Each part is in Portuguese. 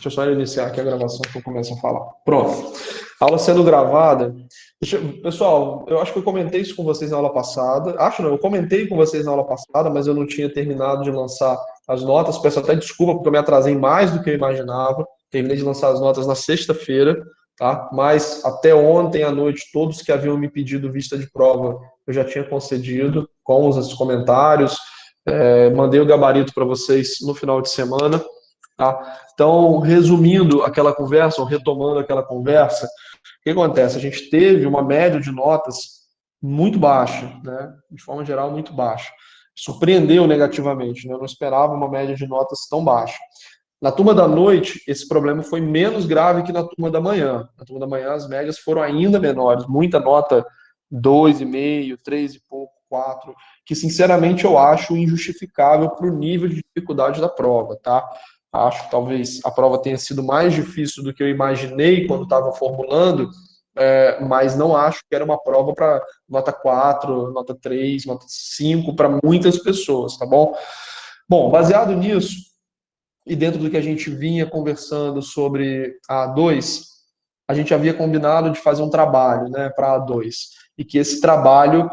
Deixa eu só iniciar aqui a gravação que eu começo a falar. Pronto. Aula sendo gravada. Pessoal, eu acho que eu comentei isso com vocês na aula passada. Acho não, eu comentei com vocês na aula passada, mas eu não tinha terminado de lançar as notas. Peço até desculpa porque eu me atrasei mais do que eu imaginava. Terminei de lançar as notas na sexta-feira, tá? Mas até ontem à noite, todos que haviam me pedido vista de prova, eu já tinha concedido com os comentários. Mandei o gabarito para vocês no final de semana. Tá? Então, resumindo aquela conversa, ou retomando aquela conversa, o que acontece? A gente teve uma média de notas muito baixa, né? De forma geral, muito baixa. Surpreendeu negativamente, né? Eu não esperava uma média de notas tão baixa. Na turma da noite, esse problema foi menos grave que na turma da manhã. Na turma da manhã, as médias foram ainda menores, muita nota 2,5, 3 e pouco, 4, que sinceramente eu acho injustificável para o nível de dificuldade da prova, tá? Acho que talvez a prova tenha sido mais difícil do que eu imaginei quando estava formulando, mas não acho que era uma prova para nota 4, nota 3, nota 5 para muitas pessoas, tá bom? Bom, baseado nisso, e dentro do que a gente vinha conversando sobre a A2, a gente havia combinado de fazer um trabalho, né, para a A2, e que esse trabalho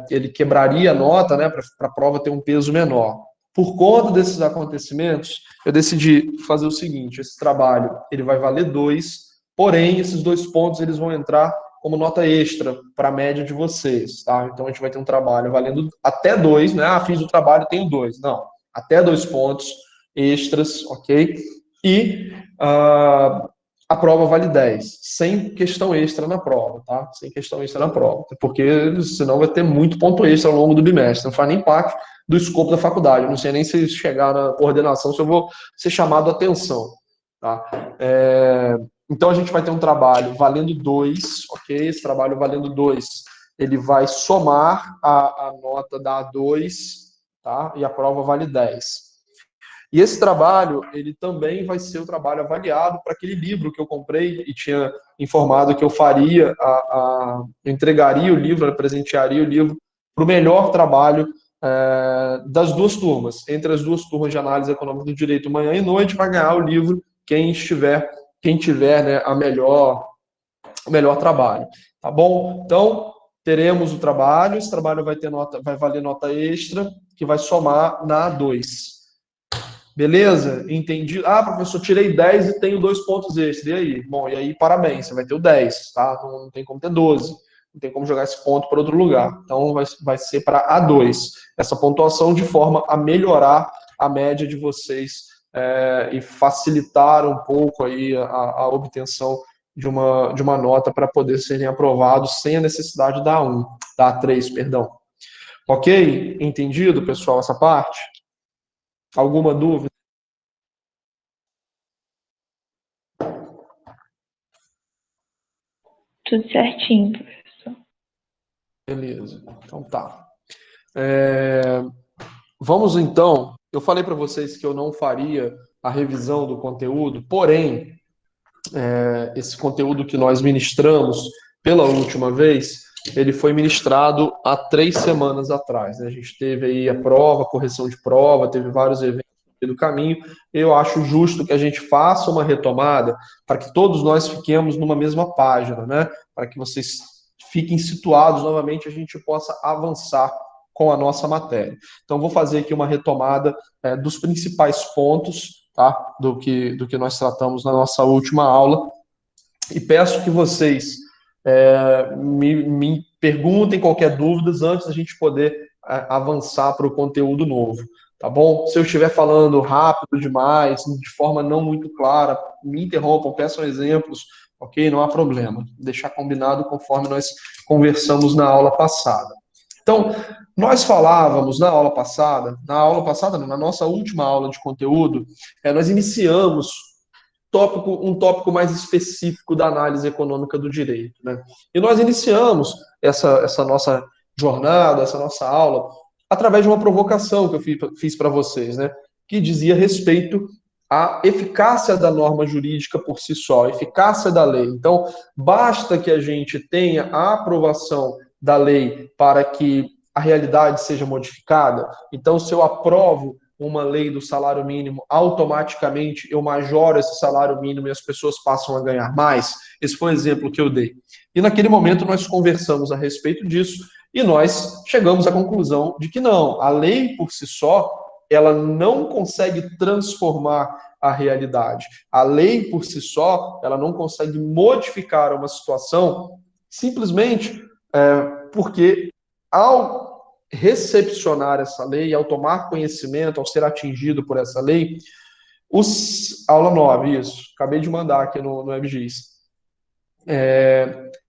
ele quebraria a nota, né, para a prova ter um peso menor. Por conta desses acontecimentos, eu decidi fazer o seguinte: esse trabalho ele vai valer 2, porém esses 2 pontos eles vão entrar como nota extra para a média de vocês, tá? Então a gente vai ter um trabalho valendo até 2, né? Ah, fiz o trabalho, tenho 2. Não, até 2 pontos extras, ok? E a prova vale 10, sem questão extra na prova, tá? Sem questão extra na prova, porque senão vai ter muito ponto extra ao longo do bimestre, não faz nem parte do escopo da faculdade, eu não sei nem se chegar na coordenação, se eu vou ser chamado a atenção, tá? Então a gente vai ter um trabalho valendo 2, ok? Esse trabalho valendo 2, ele vai somar a nota da A2, tá? E a prova vale 10. E esse trabalho, ele também vai ser o trabalho avaliado para aquele livro que eu comprei e tinha informado que eu faria, eu entregaria o livro, presentearia o livro para o melhor trabalho das duas turmas. Entre as duas turmas de análise econômica do direito, manhã e noite, vai ganhar o livro quem tiver, né, o melhor trabalho. Tá bom? Então, teremos o trabalho, esse trabalho vai valer nota extra, que vai somar na A2. Beleza? Entendi. Ah, professor, tirei 10 e tenho 2 pontos extras. E aí? Bom, e aí, parabéns, você vai ter o 10, tá? Não tem como ter 12. Não tem como jogar esse ponto para outro lugar. Então, vai ser para A2. Essa pontuação de forma a melhorar a média de vocês e facilitar um pouco aí a obtenção de uma nota para poder serem aprovados sem a necessidade da A1, da A3, perdão. Ok? Entendido, pessoal, essa parte? Alguma dúvida? Tudo certinho, professor. Beleza, então tá. Vamos então. Eu falei para vocês que eu não faria a revisão do conteúdo, porém, esse conteúdo que nós ministramos pela última vez, ele foi ministrado há 3 semanas atrás, né? A gente teve aí a prova, a correção de prova, teve vários eventos no caminho. Eu acho justo que a gente faça uma retomada para que todos nós fiquemos numa mesma página, né? Para que vocês fiquem situados novamente, a gente possa avançar com a nossa matéria. Então, vou fazer aqui uma retomada dos principais pontos, tá? Do que nós tratamos na nossa última aula, e peço que vocês me perguntem qualquer dúvida antes da gente poder avançar para o conteúdo novo, tá bom? Se eu estiver falando rápido demais, de forma não muito clara, me interrompam, peçam exemplos, ok? Não há problema. Deixar combinado conforme nós conversamos na aula passada. Então, nós falávamos na nossa última aula de conteúdo, nós iniciamos um tópico mais específico da análise econômica do direito, né? E nós iniciamos essa nossa jornada, essa nossa aula, através de uma provocação que eu fiz para vocês, né? Que dizia respeito à eficácia da norma jurídica por si só, a eficácia da lei. Então, basta que a gente tenha a aprovação da lei para que a realidade seja modificada. Então, se eu aprovo uma lei do salário mínimo, automaticamente eu majoro esse salário mínimo e as pessoas passam a ganhar mais? Esse foi o exemplo que eu dei. E naquele momento nós conversamos a respeito disso e nós chegamos à conclusão de que não, a lei por si só, ela não consegue transformar a realidade. A lei por si só, ela não consegue modificar uma situação simplesmente porque ao recepcionar essa lei, ao tomar conhecimento, ao ser atingido por essa lei, aula 9, isso, acabei de mandar aqui no WebGIS.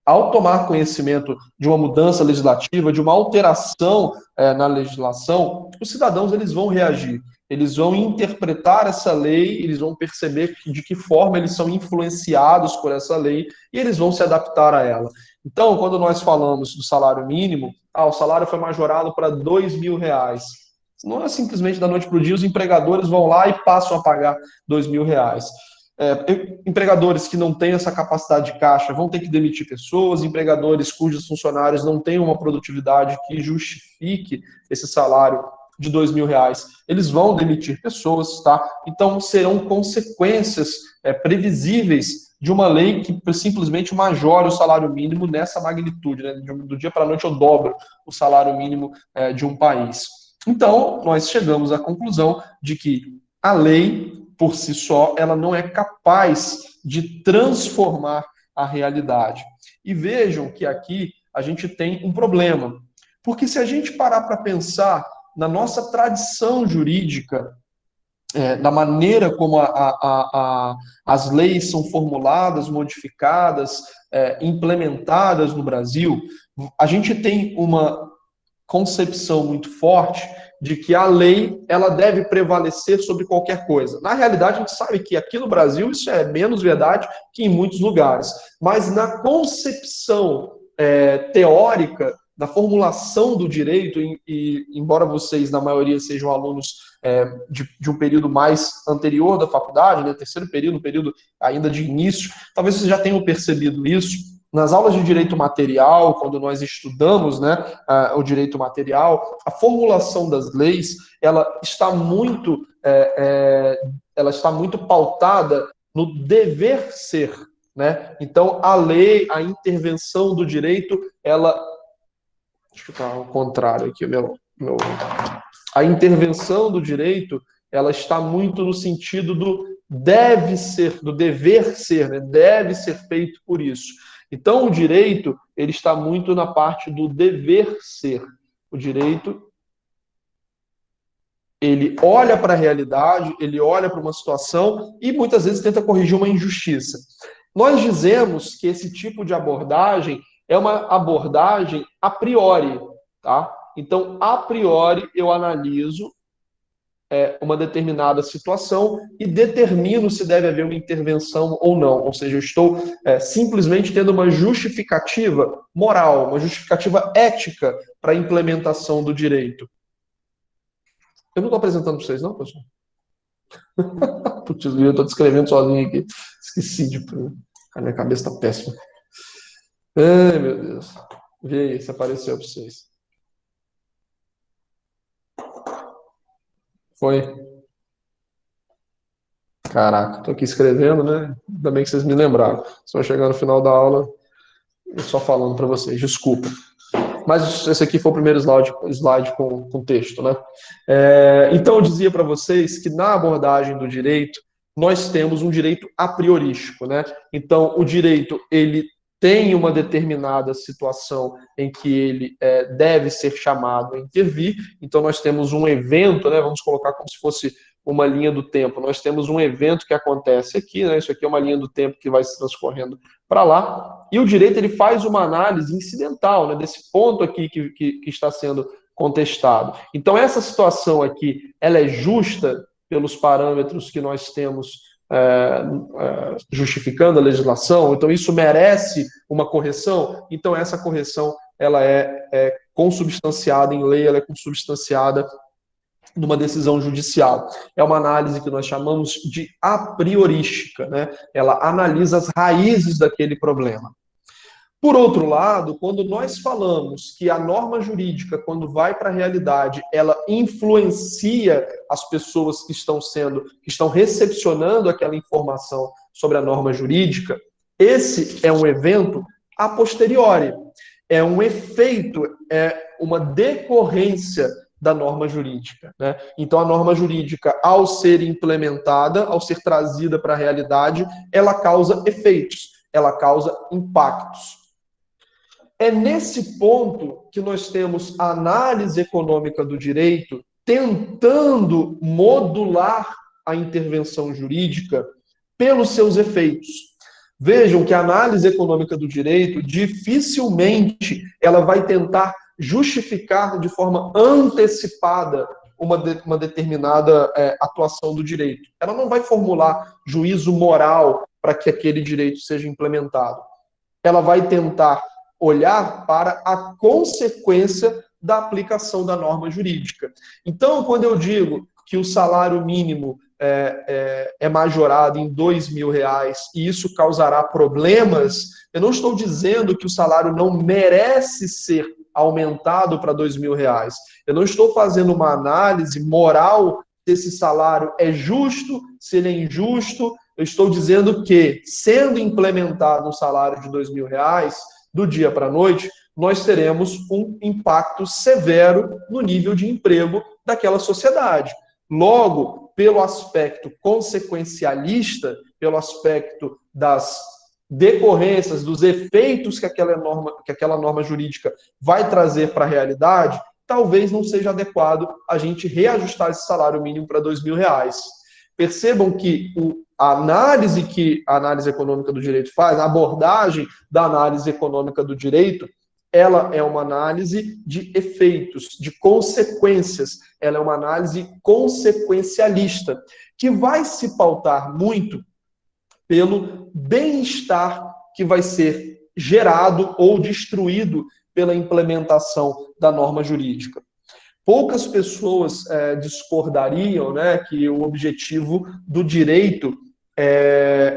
Ao tomar conhecimento de uma mudança legislativa, de uma alteração na legislação, os cidadãos eles vão reagir, eles vão interpretar essa lei, eles vão perceber de que forma eles são influenciados por essa lei e eles vão se adaptar a ela. Então, quando nós falamos do salário mínimo, o salário foi majorado para R$ 2.000. Não é simplesmente da noite para o dia, os empregadores vão lá e passam a pagar R$ 2.000. Empregadores que não têm essa capacidade de caixa vão ter que demitir pessoas, empregadores cujos funcionários não têm uma produtividade que justifique esse salário de R$ 2.000, eles vão demitir pessoas, tá? Então serão consequências previsíveis de uma lei que simplesmente majora o salário mínimo nessa magnitude, né? Do dia para a noite eu dobro o salário mínimo de um país. Então, nós chegamos à conclusão de que a lei, por si só, ela não é capaz de transformar a realidade. E vejam que aqui a gente tem um problema. Porque se a gente parar para pensar na nossa tradição jurídica, da maneira como as leis são formuladas, modificadas, implementadas no Brasil, a gente tem uma concepção muito forte de que a lei ela deve prevalecer sobre qualquer coisa. Na realidade, a gente sabe que aqui no Brasil isso é menos verdade que em muitos lugares. Mas na concepção teórica, da formulação do direito, e embora vocês, na maioria, sejam alunos de um período mais anterior da faculdade, né, terceiro período, um período ainda de início, talvez vocês já tenham percebido isso. Nas aulas de direito material, quando nós estudamos, né, o direito material, a formulação das leis ela está muito pautada no dever ser, né? Então a lei, a intervenção do direito, ela, deixa eu ficar ao contrário aqui, a intervenção do direito ela está muito no sentido do deve ser, do dever ser, né? Deve ser feito por isso. Então, o direito, ele está muito na parte do dever ser. O direito, ele olha para a realidade, ele olha para uma situação e muitas vezes tenta corrigir uma injustiça. Nós dizemos que esse tipo de abordagem é uma abordagem a priori, tá? Então, a priori, eu analiso uma determinada situação e determino se deve haver uma intervenção ou não. Ou seja, eu estou simplesmente tendo uma justificativa moral, uma justificativa ética para a implementação do direito. Eu não estou apresentando para vocês, não, pessoal? Putz, eu estou descrevendo sozinho aqui. Esqueci de... A minha cabeça está péssima. Ai, meu Deus. Vê aí se apareceu para vocês. Foi? Caraca, tô aqui escrevendo, né? Ainda bem que vocês me lembraram. Se eu chegar no final da aula, eu só falando para vocês, desculpa. Mas esse aqui foi o primeiro slide com texto, né? Então, eu dizia para vocês que na abordagem do direito, nós temos um direito a priorístico, né? Então, o direito, ele tem uma determinada situação em que ele deve ser chamado a intervir. Então, nós temos um evento, né? Vamos colocar como se fosse uma linha do tempo. Nós temos um evento que acontece aqui, né? Isso aqui é uma linha do tempo que vai se transcorrendo para lá. E o direito ele faz uma análise incidental, né? Desse ponto aqui que está sendo contestado. Então, essa situação aqui, ela é justa pelos parâmetros que nós temos justificando a legislação, então isso merece uma correção, então essa correção ela é consubstanciada em lei, ela é consubstanciada numa decisão judicial. É uma análise que nós chamamos de a priorística, né? Ela analisa as raízes daquele problema. Por outro lado, quando nós falamos que a norma jurídica, quando vai para a realidade, ela influencia as pessoas que estão recepcionando aquela informação sobre a norma jurídica, esse é um evento a posteriori, é um efeito, é uma decorrência da norma jurídica, né? Então, a norma jurídica, ao ser implementada, ao ser trazida para a realidade, ela causa efeitos, ela causa impactos. É nesse ponto que nós temos a análise econômica do direito tentando modular a intervenção jurídica pelos seus efeitos. Vejam que a análise econômica do direito dificilmente ela vai tentar justificar de forma antecipada uma determinada atuação do direito. Ela não vai formular juízo moral para que aquele direito seja implementado. Ela vai tentar olhar para a consequência da aplicação da norma jurídica. Então, quando eu digo que o salário mínimo é majorado em R$ 2.000 e isso causará problemas, eu não estou dizendo que o salário não merece ser aumentado para R$ 2.000. Eu não estou fazendo uma análise moral se esse salário é justo, se ele é injusto. Eu estou dizendo que, sendo implementado um salário de R$ 2.000, do dia para a noite, nós teremos um impacto severo no nível de emprego daquela sociedade. Logo, pelo aspecto consequencialista, pelo aspecto das decorrências, dos efeitos que aquela norma jurídica vai trazer para a realidade, talvez não seja adequado a gente reajustar esse salário mínimo para R$ 2.000. Percebam que a análise econômica do direito faz, a abordagem da análise econômica do direito, ela é uma análise de efeitos, de consequências. Ela é uma análise consequencialista, que vai se pautar muito pelo bem-estar que vai ser gerado ou destruído pela implementação da norma jurídica. Poucas pessoas discordariam, né, que o objetivo do direito,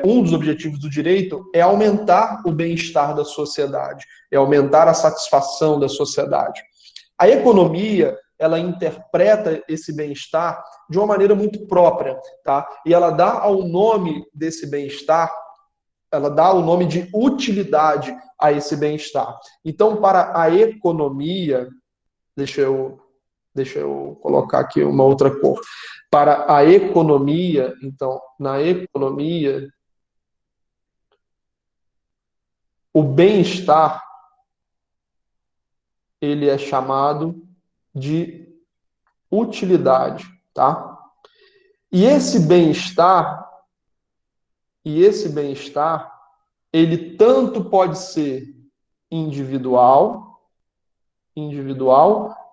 um dos objetivos do direito é aumentar o bem-estar da sociedade, é aumentar a satisfação da sociedade. A economia, ela interpreta esse bem-estar de uma maneira muito própria, tá? E ela dá ao nome desse bem-estar, ela dá o nome de utilidade a esse bem-estar. Então, para a economia, deixa eu colocar aqui uma outra cor. Para a economia, então, na economia, o bem-estar, ele é chamado de utilidade, tá? E esse bem-estar, ele tanto pode ser individual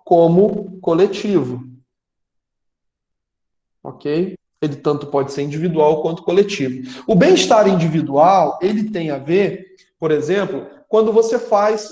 como coletivo. Ok? Ele tanto pode ser individual quanto coletivo. O bem-estar individual, ele tem a ver, por exemplo, quando você faz,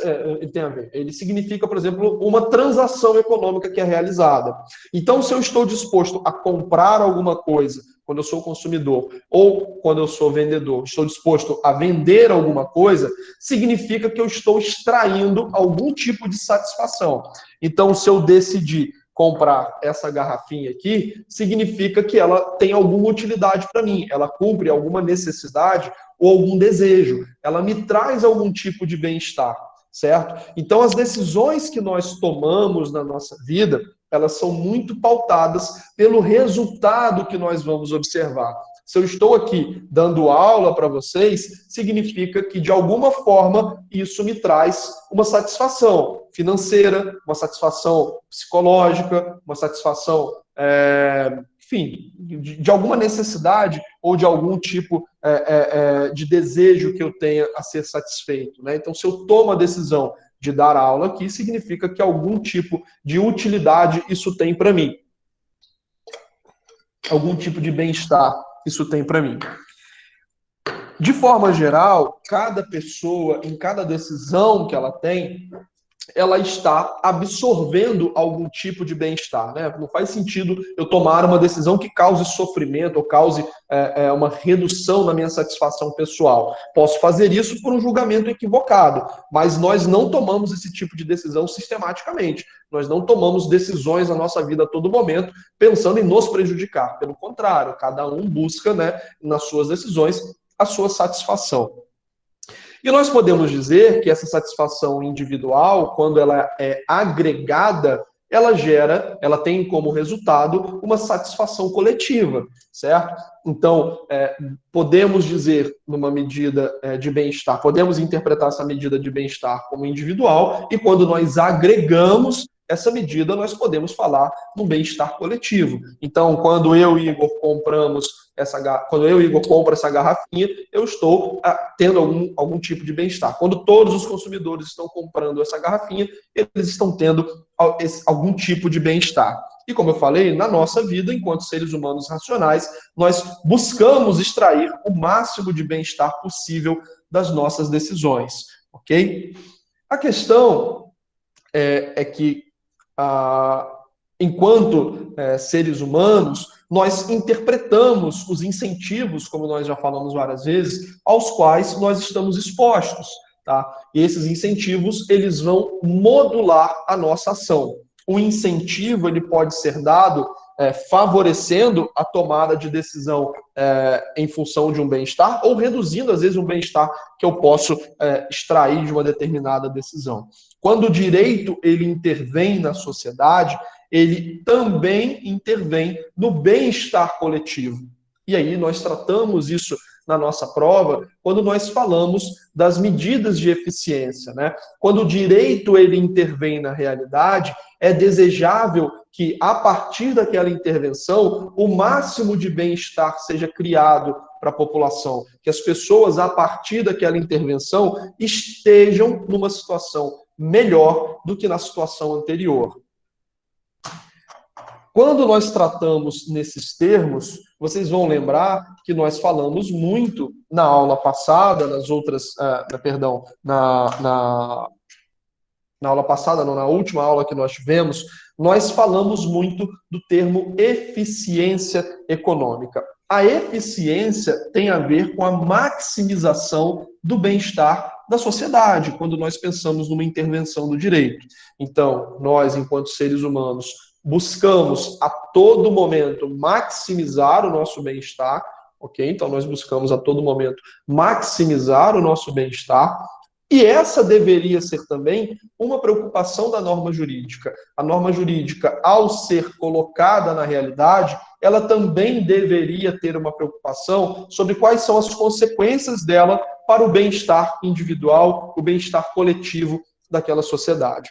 ele significa, por exemplo, uma transação econômica que é realizada. Então, se eu estou disposto a comprar alguma coisa, quando eu sou consumidor, ou quando eu sou vendedor, estou disposto a vender alguma coisa, significa que eu estou extraindo algum tipo de satisfação. Então, se eu decidir comprar essa garrafinha aqui, significa que ela tem alguma utilidade para mim, ela cumpre alguma necessidade ou algum desejo, ela me traz algum tipo de bem-estar, certo? Então, as decisões que nós tomamos na nossa vida, elas são muito pautadas pelo resultado que nós vamos observar. Se eu estou aqui dando aula para vocês, significa que, de alguma forma, isso me traz uma satisfação financeira, uma satisfação psicológica, uma satisfação, enfim, de alguma necessidade ou de algum tipo de desejo que eu tenha a ser satisfeito, né? Então, se eu tomo a decisão de dar aula aqui, significa que algum tipo de utilidade isso tem para mim. Algum tipo de bem-estar isso tem para mim. De forma geral, cada pessoa, em cada decisão que ela tem, ela está absorvendo algum tipo de bem-estar, né? Não faz sentido eu tomar uma decisão que cause sofrimento ou cause uma redução na minha satisfação pessoal. Posso fazer isso por um julgamento equivocado, mas nós não tomamos esse tipo de decisão sistematicamente. Nós não tomamos decisões na nossa vida a todo momento pensando em nos prejudicar. Pelo contrário, cada um busca, né, nas suas decisões a sua satisfação. E nós podemos dizer que essa satisfação individual, quando ela é agregada, ela tem como resultado uma satisfação coletiva, certo? Então, podemos dizer, numa medida de bem-estar, podemos interpretar essa medida de bem-estar como individual, e quando nós agregamos essa medida, nós podemos falar no bem-estar coletivo. Então, quando eu e Igor quando eu e Igor compro essa garrafinha, eu estou tendo algum tipo de bem-estar. Quando todos os consumidores estão comprando essa garrafinha, eles estão tendo algum tipo de bem-estar. E como eu falei, na nossa vida, enquanto seres humanos racionais, nós buscamos extrair o máximo de bem-estar possível das nossas decisões, ok? A questão é que enquanto seres humanos, nós interpretamos os incentivos, como nós já falamos várias vezes, aos quais nós estamos expostos, tá? E esses incentivos, eles vão modular a nossa ação. O incentivo, ele pode ser dado favorecendo a tomada de decisão em função de um bem-estar ou reduzindo, às vezes, um bem-estar que eu posso extrair de uma determinada decisão. Quando o direito ele intervém na sociedade, ele também intervém no bem-estar coletivo. E aí nós tratamos isso na nossa prova quando nós falamos das medidas de eficiência, né? Quando o direito ele intervém na realidade, é desejável que, a partir daquela intervenção, o máximo de bem-estar seja criado para a população, que as pessoas, a partir daquela intervenção, estejam numa situação melhor do que na situação anterior. Quando nós tratamos nesses termos, vocês vão lembrar que nós falamos muito na aula passada, na aula passada, não, na última aula que nós tivemos, nós falamos muito do termo eficiência econômica. A eficiência tem a ver com a maximização do bem-estar da sociedade, quando nós pensamos numa intervenção do direito. Então, nós, enquanto seres humanos, buscamos a todo momento maximizar o nosso bem-estar, ok? Então, nós buscamos a todo momento maximizar o nosso bem-estar. E essa deveria ser também uma preocupação da norma jurídica. A norma jurídica, ao ser colocada na realidade, ela também deveria ter uma preocupação sobre quais são as consequências dela para o bem-estar individual, o bem-estar coletivo daquela sociedade.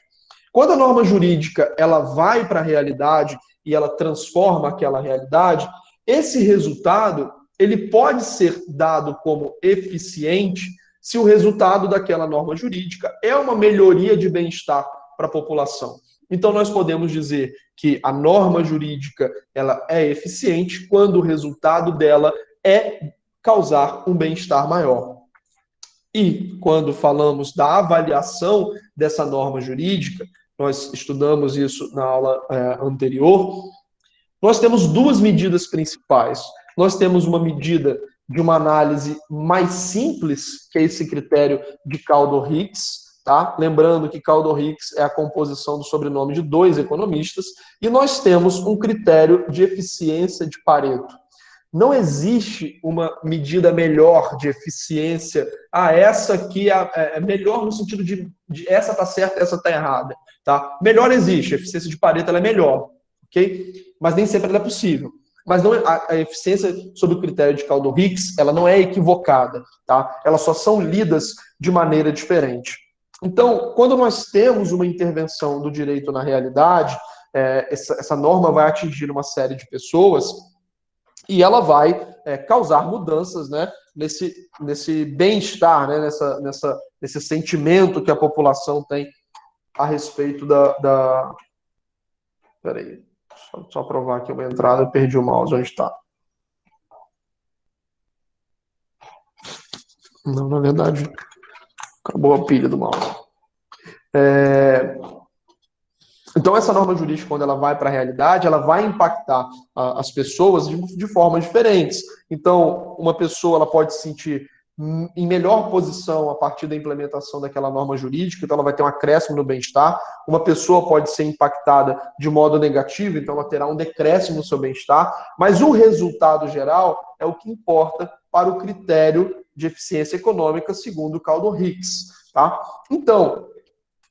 Quando a norma jurídica ela vai para a realidade e ela transforma aquela realidade, esse resultado ele pode ser dado como eficiente se o resultado daquela norma jurídica é uma melhoria de bem-estar para a população. Então, nós podemos dizer que a norma jurídica ela é eficiente quando o resultado dela é causar um bem-estar maior. E quando falamos da avaliação dessa norma jurídica, nós estudamos isso na aula anterior, nós temos duas medidas principais. Nós temos uma medida de uma análise mais simples, que é esse critério de Kaldor-Hicks, tá? Lembrando que Kaldor-Hicks é a composição do sobrenome de dois economistas, e nós temos um critério de eficiência de Pareto. Não existe uma medida melhor de eficiência. Essa aqui é melhor no sentido de essa está certa, essa está errada. Tá? Melhor existe, a eficiência de Pareto ela é melhor, ok? Mas nem sempre ela é possível. Mas não, a eficiência sob o critério de Kaldor-Hicks, ela não é equivocada, tá? Elas só são lidas de maneira diferente. Então, quando nós temos uma intervenção do direito na realidade, essa norma vai atingir uma série de pessoas e ela vai causar mudanças, né, nesse bem-estar, né, nesse sentimento que a população tem a respeito Peraí, só provar aqui uma entrada, eu perdi o mouse, onde está? Não, na verdade, acabou a pilha do mouse. Então, essa norma jurídica, quando ela vai para a realidade, ela vai impactar as pessoas de formas diferentes. Então, uma pessoa ela pode se sentir em melhor posição a partir da implementação daquela norma jurídica, então ela vai ter um acréscimo no bem-estar. Uma pessoa pode ser impactada de modo negativo, então ela terá um decréscimo no seu bem-estar. Mas o resultado geral é o que importa para o critério de eficiência econômica, segundo o Kaldor-Hicks. Tá? Então,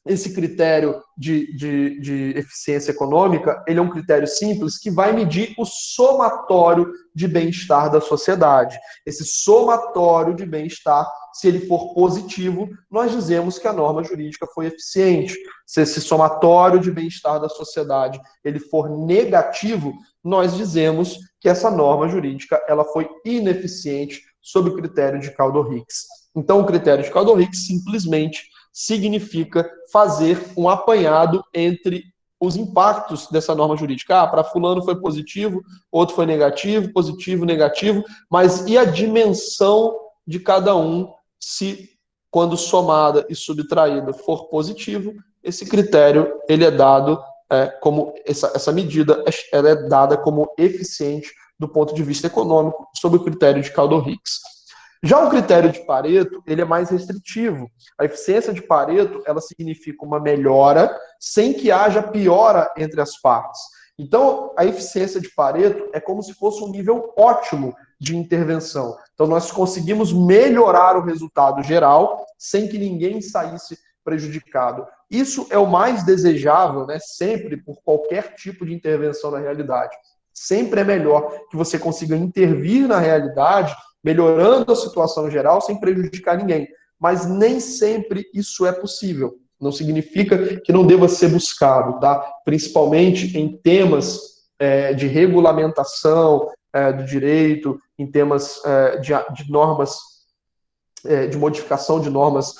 esse critério de eficiência econômica, ele é um critério simples que vai medir o somatório de bem-estar da sociedade. Esse somatório de bem-estar, se ele for positivo, nós dizemos que a norma jurídica foi eficiente. Se esse somatório de bem-estar da sociedade ele for negativo, nós dizemos que essa norma jurídica ela foi ineficiente sob o critério de Kaldor-Hicks. Então, o critério de Kaldor-Hicks simplesmente significa fazer um apanhado entre os impactos dessa norma jurídica. Ah, para fulano foi positivo, outro foi negativo, positivo, negativo, mas e a dimensão de cada um, se quando somada e subtraída for positivo, esse critério ele é dado como essa medida ela é dada como eficiente do ponto de vista econômico sob o critério de Kaldor-Hicks. Já o critério de Pareto, ele é mais restritivo. A eficiência de Pareto, ela significa uma melhora sem que haja piora entre as partes. Então, a eficiência de Pareto é como se fosse um nível ótimo de intervenção. Então, nós conseguimos melhorar o resultado geral sem que ninguém saísse prejudicado. Isso é o mais desejável, né? Sempre, por qualquer tipo de intervenção na realidade. Sempre é melhor que você consiga intervir na realidade melhorando a situação geral sem prejudicar ninguém. Mas nem sempre isso é possível. Não significa que não deva ser buscado, tá? Principalmente em temas de regulamentação do direito, em temas de normas, de modificação de normas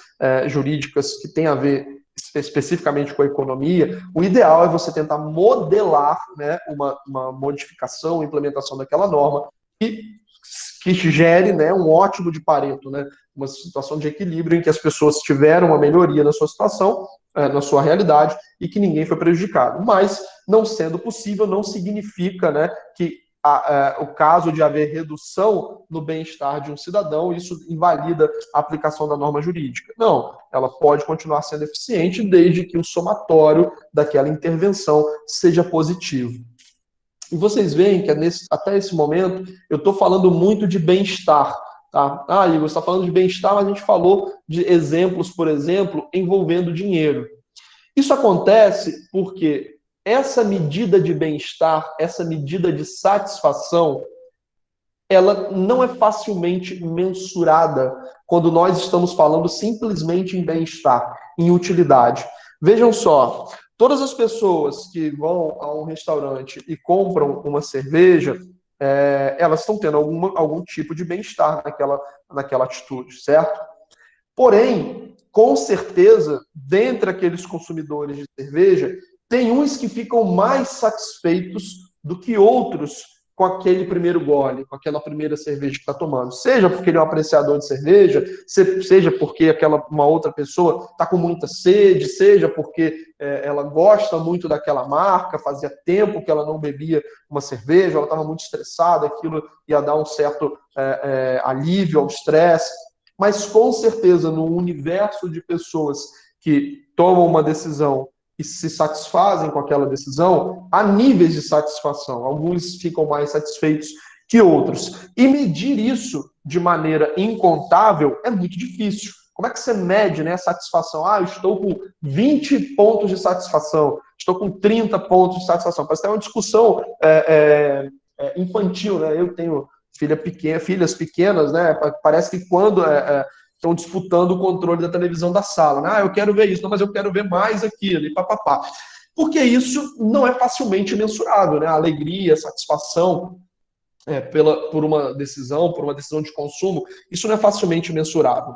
jurídicas que têm a ver especificamente com a economia. O ideal é você tentar modelar, né, uma modificação, implementação daquela norma que gere, né, um ótimo de Pareto, né, uma situação de equilíbrio em que as pessoas tiveram uma melhoria na sua situação, na sua realidade, e que ninguém foi prejudicado. Mas, não sendo possível, não significa, né, que o caso de haver redução no bem-estar de um cidadão, isso invalida a aplicação da norma jurídica. Não, ela pode continuar sendo eficiente desde que o somatório daquela intervenção seja positivo. E vocês veem que até esse momento eu estou falando muito de bem-estar. Tá? Ah, Igor, você está falando de bem-estar, mas a gente falou de exemplos, por exemplo, envolvendo dinheiro. Isso acontece porque essa medida de bem-estar, essa medida de satisfação, ela não é facilmente mensurada quando nós estamos falando simplesmente em bem-estar, em utilidade. Vejam só, todas as pessoas que vão a um restaurante e compram uma cerveja, elas estão tendo algum tipo de bem-estar naquela atitude, certo? Porém, com certeza, dentre aqueles consumidores de cerveja, tem uns que ficam mais satisfeitos do que outros com aquele primeiro gole, com aquela primeira cerveja que está tomando. Seja porque ele é um apreciador de cerveja, seja porque uma outra pessoa está com muita sede, seja porque ela gosta muito daquela marca, fazia tempo que ela não bebia uma cerveja, ela estava muito estressada, aquilo ia dar um certo alívio ao estresse. Mas, com certeza, no universo de pessoas que tomam uma decisão e se satisfazem com aquela decisão, há níveis de satisfação. Alguns ficam mais satisfeitos que outros. E medir isso de maneira incontável é muito difícil. Como é que você mede, né, a satisfação? Ah, eu estou com 20 pontos de satisfação, estou com 30 pontos de satisfação. Parece que é uma discussão infantil, né? Eu tenho filhas pequenas, né? Parece que quando estão disputando o controle da televisão da sala, né? Ah, eu quero ver isso, não, mas eu quero ver mais aquilo, e papapá. Porque isso não é facilmente mensurável, né? A alegria, a satisfação por uma decisão de consumo, isso não é facilmente mensurável.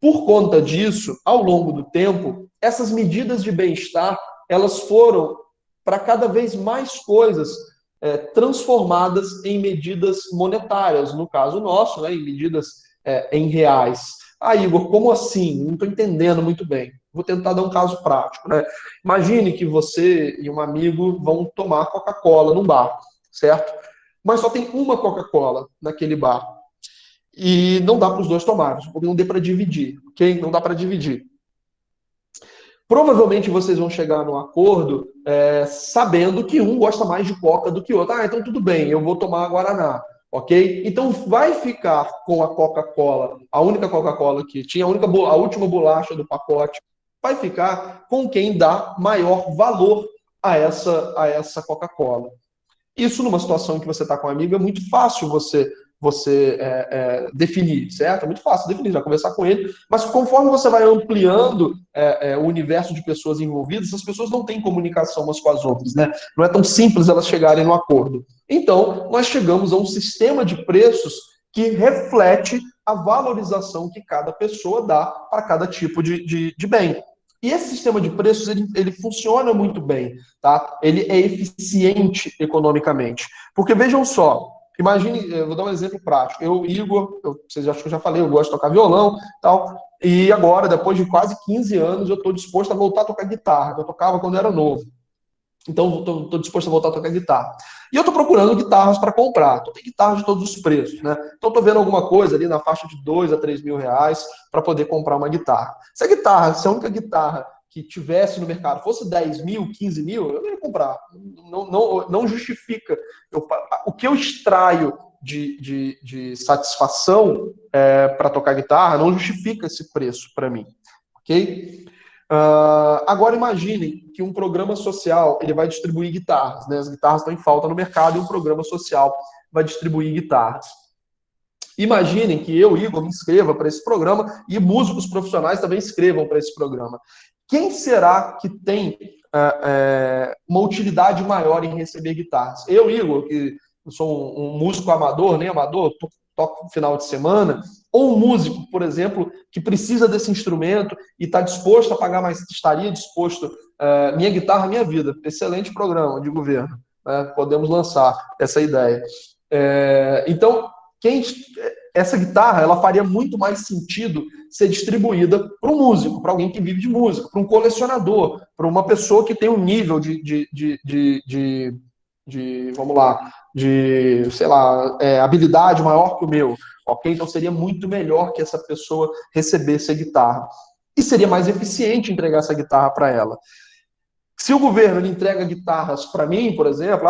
Por conta disso, ao longo do tempo, essas medidas de bem-estar, elas foram para cada vez mais coisas transformadas em medidas monetárias, no caso nosso, né, em medidas em reais. Ah, Igor, como assim? Não estou entendendo muito bem. Vou tentar dar um caso prático, né? Imagine que você e um amigo vão tomar Coca-Cola num bar, certo? Mas só tem uma Coca-Cola naquele bar. E não dá para os dois tomarem, não dá para dividir, ok? Não dá para dividir. Provavelmente vocês vão chegar num acordo sabendo que um gosta mais de Coca do que o outro. Ah, então tudo bem, eu vou tomar a Guaraná, ok? Então vai ficar com a Coca-Cola, a única Coca-Cola que tinha, a última bolacha do pacote, vai ficar com quem dá maior valor a essa Coca-Cola. Isso, numa situação em que você está com um amigo, é muito fácil você definir, certo? É muito fácil definir, já conversar com ele. Mas conforme você vai ampliando o universo de pessoas envolvidas, as pessoas não têm comunicação umas com as outras, né? Não é tão simples elas chegarem no acordo. Então, nós chegamos a um sistema de preços que reflete a valorização que cada pessoa dá para cada tipo de bem. E esse sistema de preços, ele funciona muito bem, tá? Ele é eficiente economicamente. Porque vejam só, imagine, eu vou dar um exemplo prático. Eu, Igor, vocês acham que eu já falei, eu gosto de tocar violão e tal. E agora, depois de quase 15 anos, eu estou disposto a voltar a tocar guitarra, que eu tocava quando era novo. Então, estou disposto a voltar a tocar guitarra. E eu estou procurando guitarras para comprar. Então, tem guitarras de todos os preços, né? Então, estou vendo alguma coisa ali na faixa de 2 a 3 mil reais para poder comprar uma guitarra. Se a única guitarra que tivesse no mercado fosse 10 mil, 15 mil, eu não ia comprar. Não justifica. O que eu extraio de satisfação para tocar guitarra não justifica esse preço para mim. Ok? Agora imaginem que um programa social ele vai distribuir guitarras, né? As guitarras estão em falta no mercado e um programa social vai distribuir guitarras. Imaginem que eu, Igor, me inscreva para esse programa e músicos profissionais também inscrevam para esse programa. Quem será que tem uma utilidade maior em receber guitarras? Eu, Igor, que sou um músico amador, nem amador, toco no final de semana, ou um músico, por exemplo, que precisa desse instrumento e está disposto a pagar mais, estaria disposto, minha guitarra, minha vida. Excelente programa de governo. Podemos lançar essa ideia. Então, essa guitarra ela faria muito mais sentido ser distribuída para um músico, para alguém que vive de música, para um colecionador, para uma pessoa que tem um nível vamos lá, sei lá, habilidade maior que o meu, ok? Então seria muito melhor que essa pessoa recebesse a guitarra. E seria mais eficiente entregar essa guitarra para ela. Se o governo ele entrega guitarras para mim, por exemplo,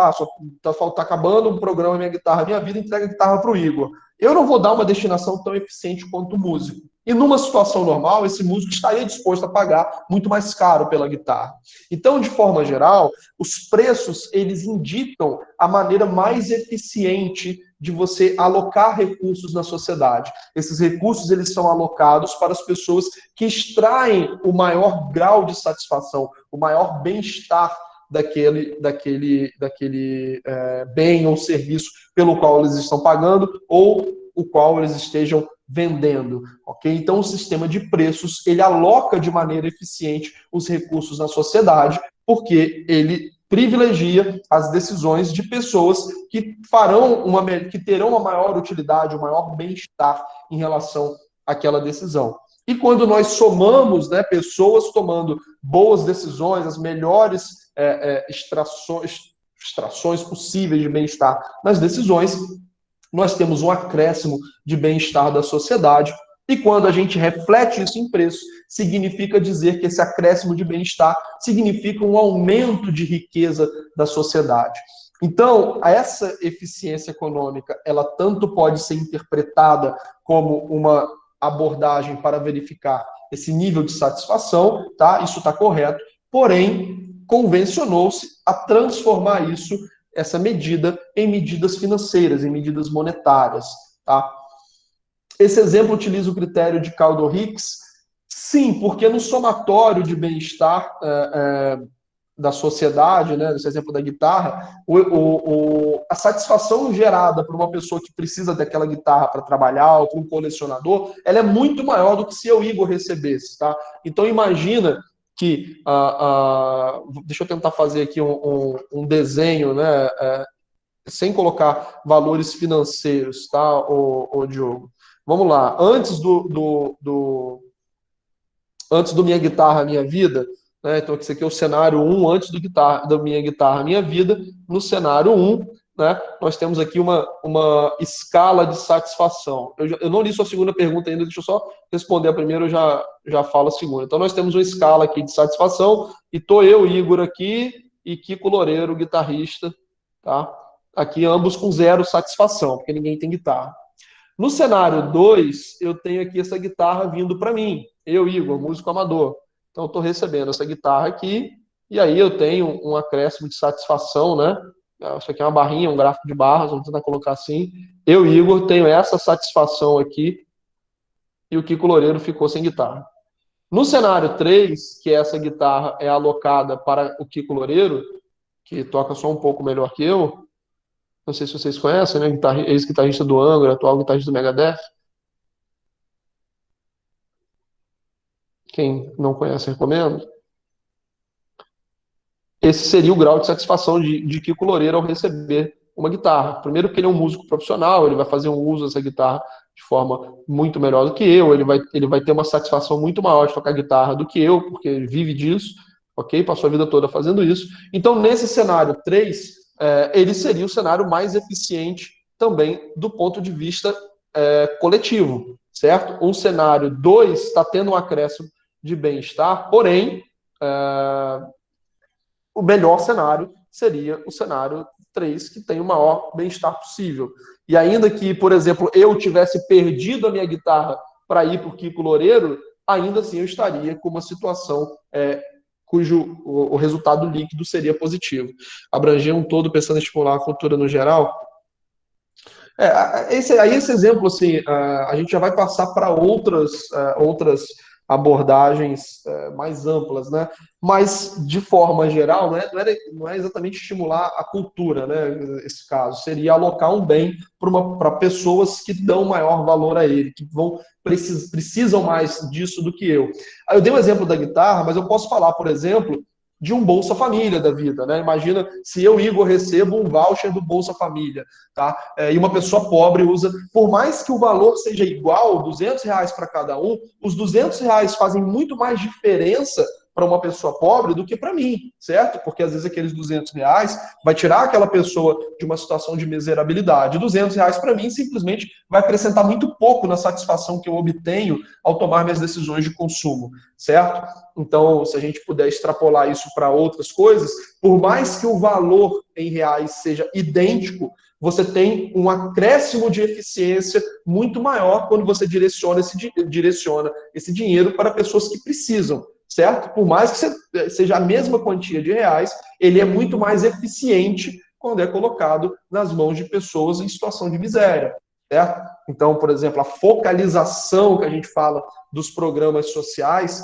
tá acabando o programa Minha Guitarra Minha Vida, entrega guitarra para o Igor. Eu não vou dar uma destinação tão eficiente quanto o músico. E numa situação normal, esse músico estaria disposto a pagar muito mais caro pela guitarra. Então, de forma geral, os preços eles indicam a maneira mais eficiente de você alocar recursos na sociedade. Esses recursos eles são alocados para as pessoas que extraem o maior grau de satisfação, o maior bem-estar daquele bem ou serviço pelo qual eles estão pagando ou o qual eles estejam vendendo, ok? Então o sistema de preços ele aloca de maneira eficiente os recursos na sociedade, porque ele privilegia as decisões de pessoas que terão uma maior utilidade, um maior bem-estar em relação àquela decisão. E quando nós somamos, né, pessoas tomando boas decisões, as melhores extrações possíveis de bem-estar nas decisões, nós temos um acréscimo de bem-estar da sociedade. E quando a gente reflete isso em preço, significa dizer que esse acréscimo de bem-estar significa um aumento de riqueza da sociedade. Então, essa eficiência econômica, ela tanto pode ser interpretada como uma abordagem para verificar esse nível de satisfação, tá? Isso está correto. Porém, convencionou-se a transformar essa medida, em medidas financeiras, em medidas monetárias, tá? Esse exemplo utiliza o critério de Kaldor-Hicks? Sim, porque no somatório de bem-estar da sociedade, né, nesse exemplo da guitarra, a satisfação gerada por uma pessoa que precisa daquela guitarra para trabalhar, ou para um colecionador, ela é muito maior do que se eu, Igor, recebesse. Tá? Então imagina que, deixa eu tentar fazer aqui um desenho, né, sem colocar valores financeiros, tá, o Diogo? Vamos lá, antes antes do Minha Guitarra, Minha Vida, né? Então, esse aqui é o cenário 1, antes do Minha Guitarra, Minha Vida. No cenário 1, né, nós temos aqui uma escala de satisfação. Eu não li sua segunda pergunta ainda, deixa eu só responder a primeira, eu já falo a segunda. Então, nós temos uma escala aqui de satisfação, e estou eu, Igor, aqui, e Kiko Loureiro, guitarrista, tá? Aqui ambos com 0 satisfação, porque ninguém tem guitarra. No cenário 2, eu tenho aqui essa guitarra vindo para mim. Eu, Igor, músico amador. Então, eu estou recebendo essa guitarra aqui, e aí eu tenho um acréscimo de satisfação, né? Isso aqui é uma barrinha, um gráfico de barras, vamos tentar colocar assim. Eu, Igor, tenho essa satisfação aqui, e o Kiko Loureiro ficou sem guitarra. No cenário 3, que essa guitarra é alocada para o Kiko Loureiro, que toca só um pouco melhor que eu, não sei se vocês conhecem, né? Ex-guitarrista do Angra, atual guitarrista do Megadeth. Quem não conhece, recomendo. Esse seria o grau de satisfação de Kiko Loureiro ao receber uma guitarra. Primeiro, porque ele é um músico profissional, ele vai fazer um uso dessa guitarra de forma muito melhor do que eu, ele vai ter uma satisfação muito maior de tocar guitarra do que eu, porque ele vive disso, ok? Passou a vida toda fazendo isso. Então, nesse cenário 3, ele seria o cenário mais eficiente também do ponto de vista coletivo, certo? Um cenário 2 está tendo um acréscimo de bem-estar, porém, o melhor cenário seria o cenário 3, que tem o maior bem-estar possível. E ainda que, por exemplo, eu tivesse perdido a minha guitarra para ir para o Kiko Loureiro, ainda assim eu estaria com uma situação cujo o resultado líquido seria positivo. Abranger um todo pensando em estimular a cultura no geral. Esse exemplo, assim, a gente já vai passar para outras abordagens mais amplas, né? Mas, de forma geral, né, não é exatamente estimular a cultura, né? Esse caso, seria alocar um bem para pessoas que dão maior valor a ele, que precisam mais disso do que eu. Aí eu dei um exemplo da guitarra, mas eu posso falar, por exemplo, de um Bolsa Família da vida, né? Imagina se eu, Igor, recebo um voucher do Bolsa Família, tá? E uma pessoa pobre usa, por mais que o valor seja igual, R$ 200 para cada um, os R$ 200 fazem muito mais diferença para uma pessoa pobre do que para mim, certo? Porque às vezes aqueles R$ 200 vai tirar aquela pessoa de uma situação de miserabilidade. R$ 200 para mim simplesmente vai acrescentar muito pouco na satisfação que eu obtenho ao tomar minhas decisões de consumo, certo? Então, se a gente puder extrapolar isso para outras coisas, por mais que o valor em reais seja idêntico, você tem um acréscimo de eficiência muito maior quando você direciona esse dinheiro para pessoas que precisam, certo? Por mais que seja a mesma quantia de reais, ele é muito mais eficiente quando é colocado nas mãos de pessoas em situação de miséria, certo? Então, por exemplo, a focalização que a gente fala dos programas sociais,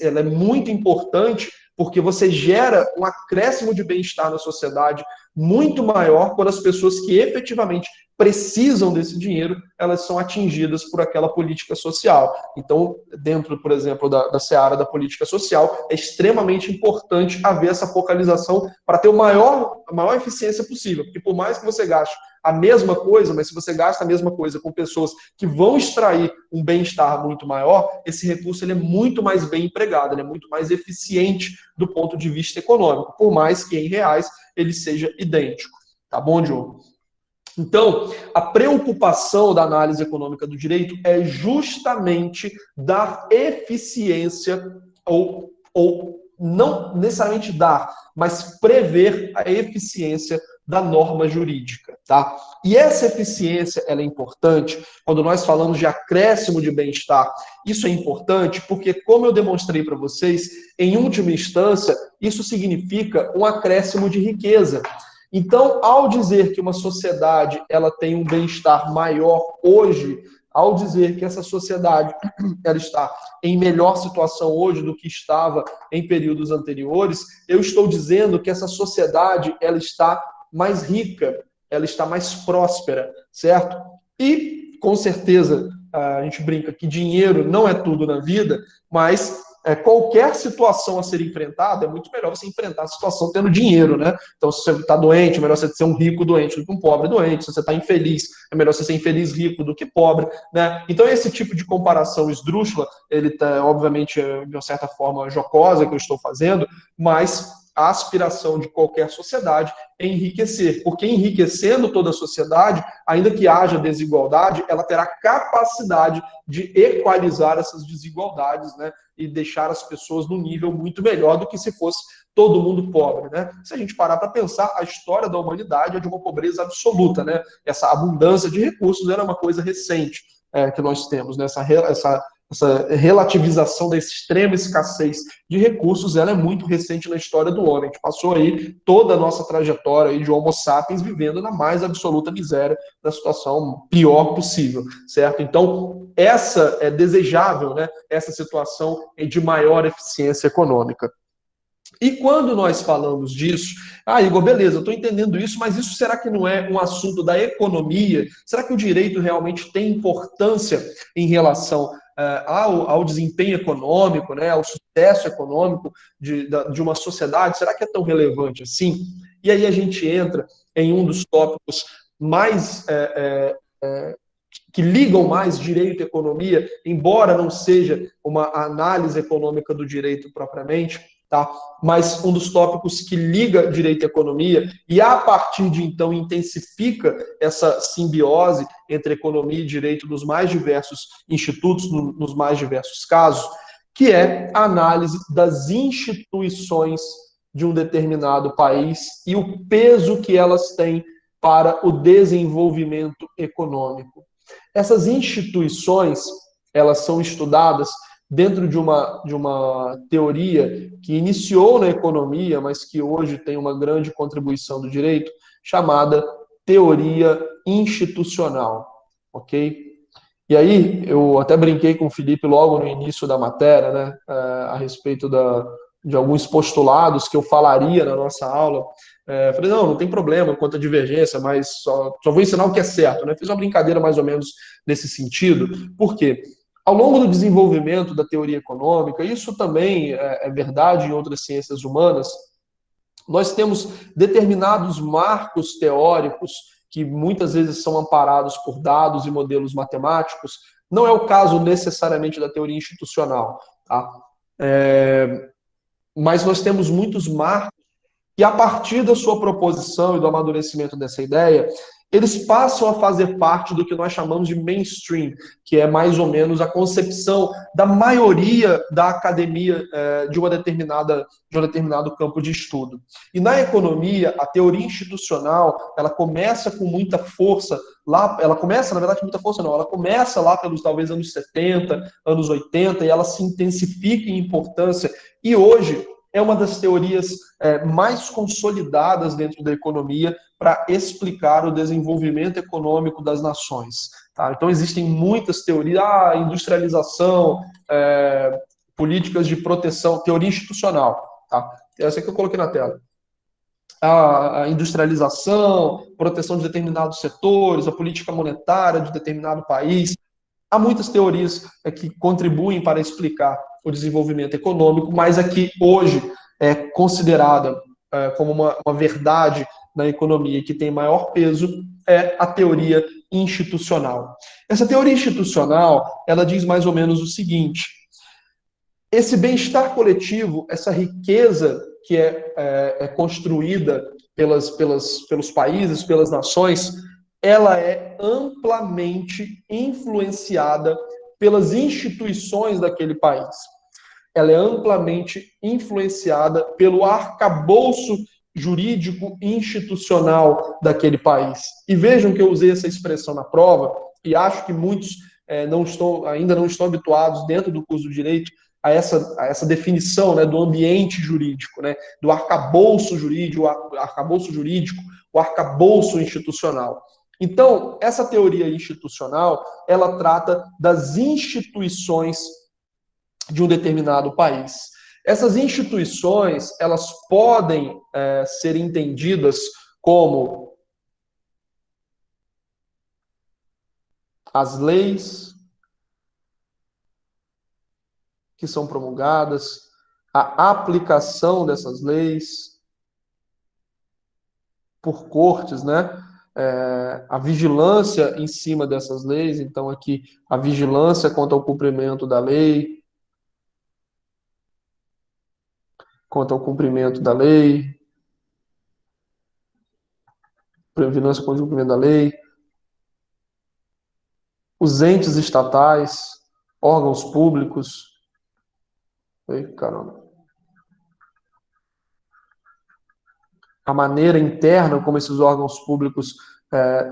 ela é muito importante porque você gera um acréscimo de bem-estar na sociedade muito maior quando as pessoas que efetivamente precisam desse dinheiro, elas são atingidas por aquela política social. Então, dentro, por exemplo, da seara da política social, é extremamente importante haver essa focalização para ter a maior eficiência possível. Porque por mais que você gaste a mesma coisa, mas se você gasta a mesma coisa com pessoas que vão extrair um bem-estar muito maior, esse recurso ele é muito mais bem empregado, ele é muito mais eficiente do ponto de vista econômico, por mais que em reais ele seja idêntico. Tá bom, Diogo? Então, a preocupação da análise econômica do direito é justamente dar eficiência, ou não necessariamente dar, mas prever a eficiência da norma jurídica, tá? E essa eficiência, ela é importante quando nós falamos de acréscimo de bem-estar. Isso é importante porque, como eu demonstrei para vocês, em última instância, isso significa um acréscimo de riqueza. Então, ao dizer que uma sociedade ela tem um bem-estar maior hoje, ao dizer que essa sociedade ela está em melhor situação hoje do que estava em períodos anteriores, eu estou dizendo que essa sociedade ela está mais rica, ela está mais próspera, certo? E, com certeza, a gente brinca que dinheiro não é tudo na vida, mas qualquer situação a ser enfrentada, é muito melhor você enfrentar a situação tendo dinheiro, né? Então, se você está doente, é melhor você ser um rico doente do que um pobre doente. Se você está infeliz, é melhor você ser infeliz rico do que pobre, né? Então, esse tipo de comparação esdrúxula, ele está, obviamente, de uma certa forma jocosa que eu estou fazendo, mas a aspiração de qualquer sociedade é enriquecer, porque enriquecendo toda a sociedade, ainda que haja desigualdade, ela terá capacidade de equalizar essas desigualdades, né? E deixar as pessoas num nível muito melhor do que se fosse todo mundo pobre, né? Se a gente parar para pensar, a história da humanidade é de uma pobreza absoluta, né? Essa abundância de recursos era uma coisa recente que nós temos, né? Essa relativização da extrema escassez de recursos, ela é muito recente na história do homem. A gente passou aí toda a nossa trajetória aí de Homo sapiens vivendo na mais absoluta miséria, na situação pior possível, certo? Então, essa é desejável, né? Essa situação de maior eficiência econômica. E quando nós falamos disso, Igor, beleza, eu estou entendendo isso, mas isso será que não é um assunto da economia? Será que o direito realmente tem importância em relação ao desempenho econômico, né, ao sucesso econômico de uma sociedade? Será que é tão relevante assim? E aí a gente entra em um dos tópicos mais que ligam mais direito e economia, embora não seja uma análise econômica do direito propriamente, tá? Mas um dos tópicos que liga direito e economia e a partir de então intensifica essa simbiose entre economia e direito nos mais diversos institutos, nos mais diversos casos, que é a análise das instituições de um determinado país e o peso que elas têm para o desenvolvimento econômico. Essas instituições, elas são estudadas dentro de uma teoria que iniciou na economia, mas que hoje tem uma grande contribuição do direito, chamada teoria institucional, ok? E aí, eu até brinquei com o Felipe logo no início da matéria, né, a respeito de alguns postulados que eu falaria na nossa aula. Falei, não tem problema quanto à divergência, mas só vou ensinar o que é certo, né? Fiz uma brincadeira mais ou menos nesse sentido. Por quê? Ao longo do desenvolvimento da teoria econômica, isso também é verdade em outras ciências humanas, nós temos determinados marcos teóricos que muitas vezes são amparados por dados e modelos matemáticos. Não é o caso necessariamente da teoria institucional, tá? Mas nós temos muitos marcos e a partir da sua proposição e do amadurecimento dessa ideia, eles passam a fazer parte do que nós chamamos de mainstream, que é mais ou menos a concepção da maioria da academia de um determinado campo de estudo. E na economia, a teoria institucional, ela começa com muita força lá, ela começa, na verdade, com muita força não, ela começa lá pelos talvez anos 70, anos 80, e ela se intensifica em importância, e hoje é uma das teorias mais consolidadas dentro da economia para explicar o desenvolvimento econômico das nações. Tá? Então, existem muitas teorias, industrialização, políticas de proteção, teoria institucional. Tá? Essa que eu coloquei na tela. A industrialização, proteção de determinados setores, a política monetária de determinado país. Há muitas teorias que contribuem para explicar o desenvolvimento econômico, mas a que hoje é considerada como uma verdade na economia que tem maior peso é a teoria institucional. Essa teoria institucional, ela diz mais ou menos o seguinte: esse bem-estar coletivo, essa riqueza que é construída pelos países, pelas nações, ela é amplamente influenciada pelas instituições daquele país. Ela é amplamente influenciada pelo arcabouço jurídico institucional daquele país. E vejam que eu usei essa expressão na prova, e acho que muitos ainda não estão habituados dentro do curso do direito a essa definição, né, do ambiente jurídico, né, do arcabouço jurídico, o arcabouço institucional. Então, essa teoria institucional, ela trata das instituições de um determinado país. Essas instituições, elas podem ser entendidas como as leis, que são promulgadas, a aplicação dessas leis por cortes, né? A vigilância em cima dessas leis, então aqui a vigilância quanto ao cumprimento da lei, vigilância quanto ao cumprimento da lei, os entes estatais, órgãos públicos, caramba, a maneira interna como esses órgãos públicos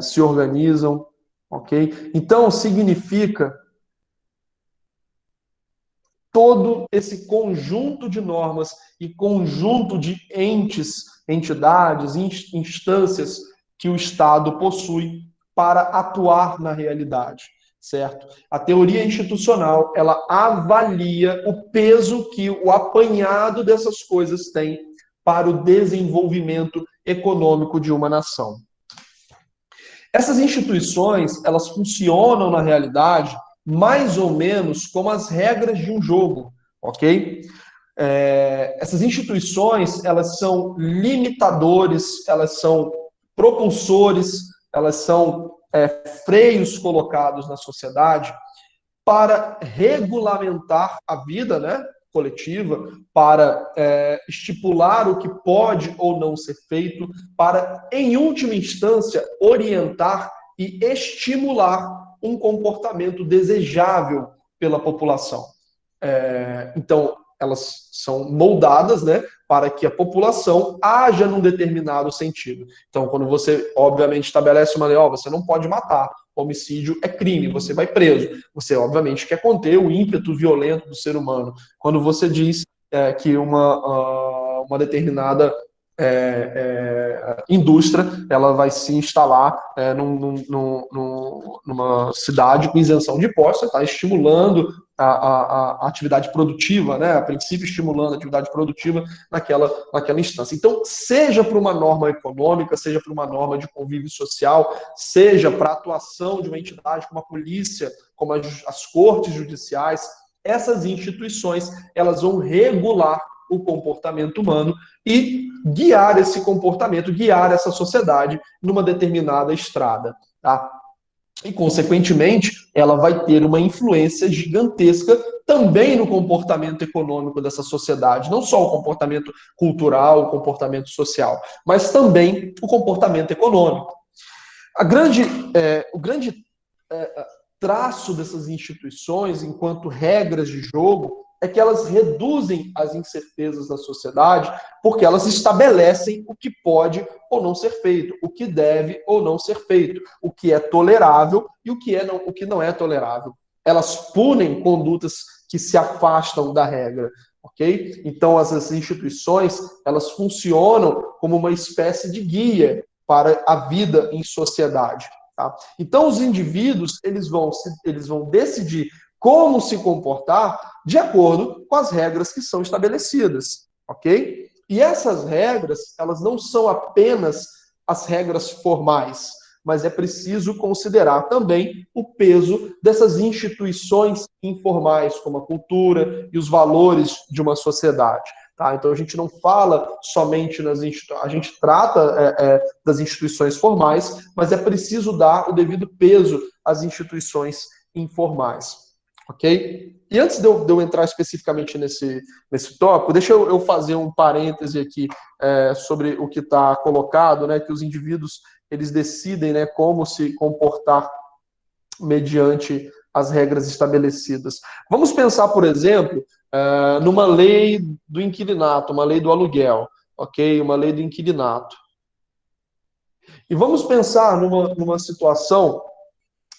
se organizam, ok? Então, significa todo esse conjunto de normas e conjunto de entidades, instâncias que o Estado possui para atuar na realidade, certo? A teoria institucional, ela avalia o peso que o apanhado dessas coisas tem para o desenvolvimento econômico de uma nação. Essas instituições, elas funcionam na realidade mais ou menos como as regras de um jogo, ok? Essas instituições, elas são limitadores, elas são propulsores, elas são freios colocados na sociedade para regulamentar a vida, né, coletiva, para estipular o que pode ou não ser feito, para, em última instância, orientar e estimular um comportamento desejável pela população. Então, elas são moldadas, né, para que a população haja num determinado sentido. Então, quando você, obviamente, estabelece uma lei, você não pode matar, homicídio é crime, você vai preso. Você, obviamente, quer conter o ímpeto violento do ser humano. Quando você diz que uma determinada indústria, ela vai se instalar numa cidade com isenção de impostos, você está estimulando a atividade produtiva, né? A princípio estimulando a atividade produtiva naquela instância. Então, seja para uma norma econômica, seja para uma norma de convívio social, seja para a atuação de uma entidade como a polícia, como as cortes judiciais, essas instituições, elas vão regular o comportamento humano e guiar esse comportamento, guiar essa sociedade numa determinada estrada, tá? E, consequentemente, ela vai ter uma influência gigantesca também no comportamento econômico dessa sociedade, não só o comportamento cultural, o comportamento social, mas também o comportamento econômico. O grande traço dessas instituições, enquanto regras de jogo, é que elas reduzem as incertezas da sociedade, porque elas estabelecem o que pode ou não ser feito, o que deve ou não ser feito, o que é tolerável e o que não é tolerável. Elas punem condutas que se afastam da regra, ok? Então, essas instituições, elas funcionam como uma espécie de guia para a vida em sociedade. Tá? Então, os indivíduos, eles vão decidir como se comportar de acordo com as regras que são estabelecidas, ok? E essas regras, elas não são apenas as regras formais, mas é preciso considerar também o peso dessas instituições informais, como a cultura e os valores de uma sociedade. Tá? Então, a gente não fala somente a gente trata das instituições formais, mas é preciso dar o devido peso às instituições informais. Ok? E antes de eu entrar especificamente nesse tópico, deixa eu fazer um parêntese aqui sobre o que está colocado, né, que os indivíduos eles decidem, né, como se comportar mediante as regras estabelecidas. Vamos pensar, por exemplo, numa lei do inquilinato, uma lei do aluguel, ok? Uma lei do inquilinato. E vamos pensar numa situação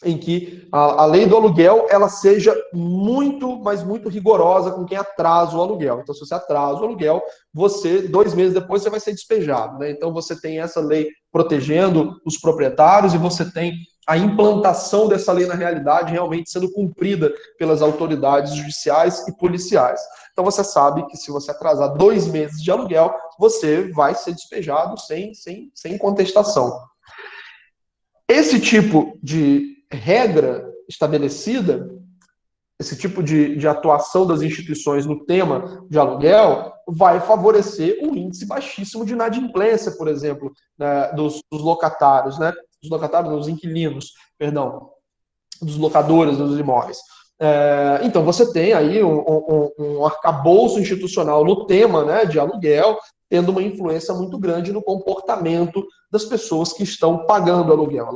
em que a lei do aluguel ela seja muito, mas muito rigorosa com quem atrasa o aluguel. Então, se você atrasa o aluguel, 2 meses depois você vai ser despejado, né? Então, você tem essa lei protegendo os proprietários e você tem a implantação dessa lei na realidade realmente sendo cumprida pelas autoridades judiciais e policiais. Então, você sabe que se você atrasar 2 meses de aluguel, você vai ser despejado sem contestação. Esse tipo de regra estabelecida, esse tipo de atuação das instituições no tema de aluguel vai favorecer um índice baixíssimo de inadimplência, por exemplo, né, dos locatários, né? Dos locatários, dos inquilinos, perdão, dos locadores dos imóveis. Então, você tem aí um arcabouço institucional no tema, né, de aluguel, tendo uma influência muito grande no comportamento das pessoas que estão pagando aluguel.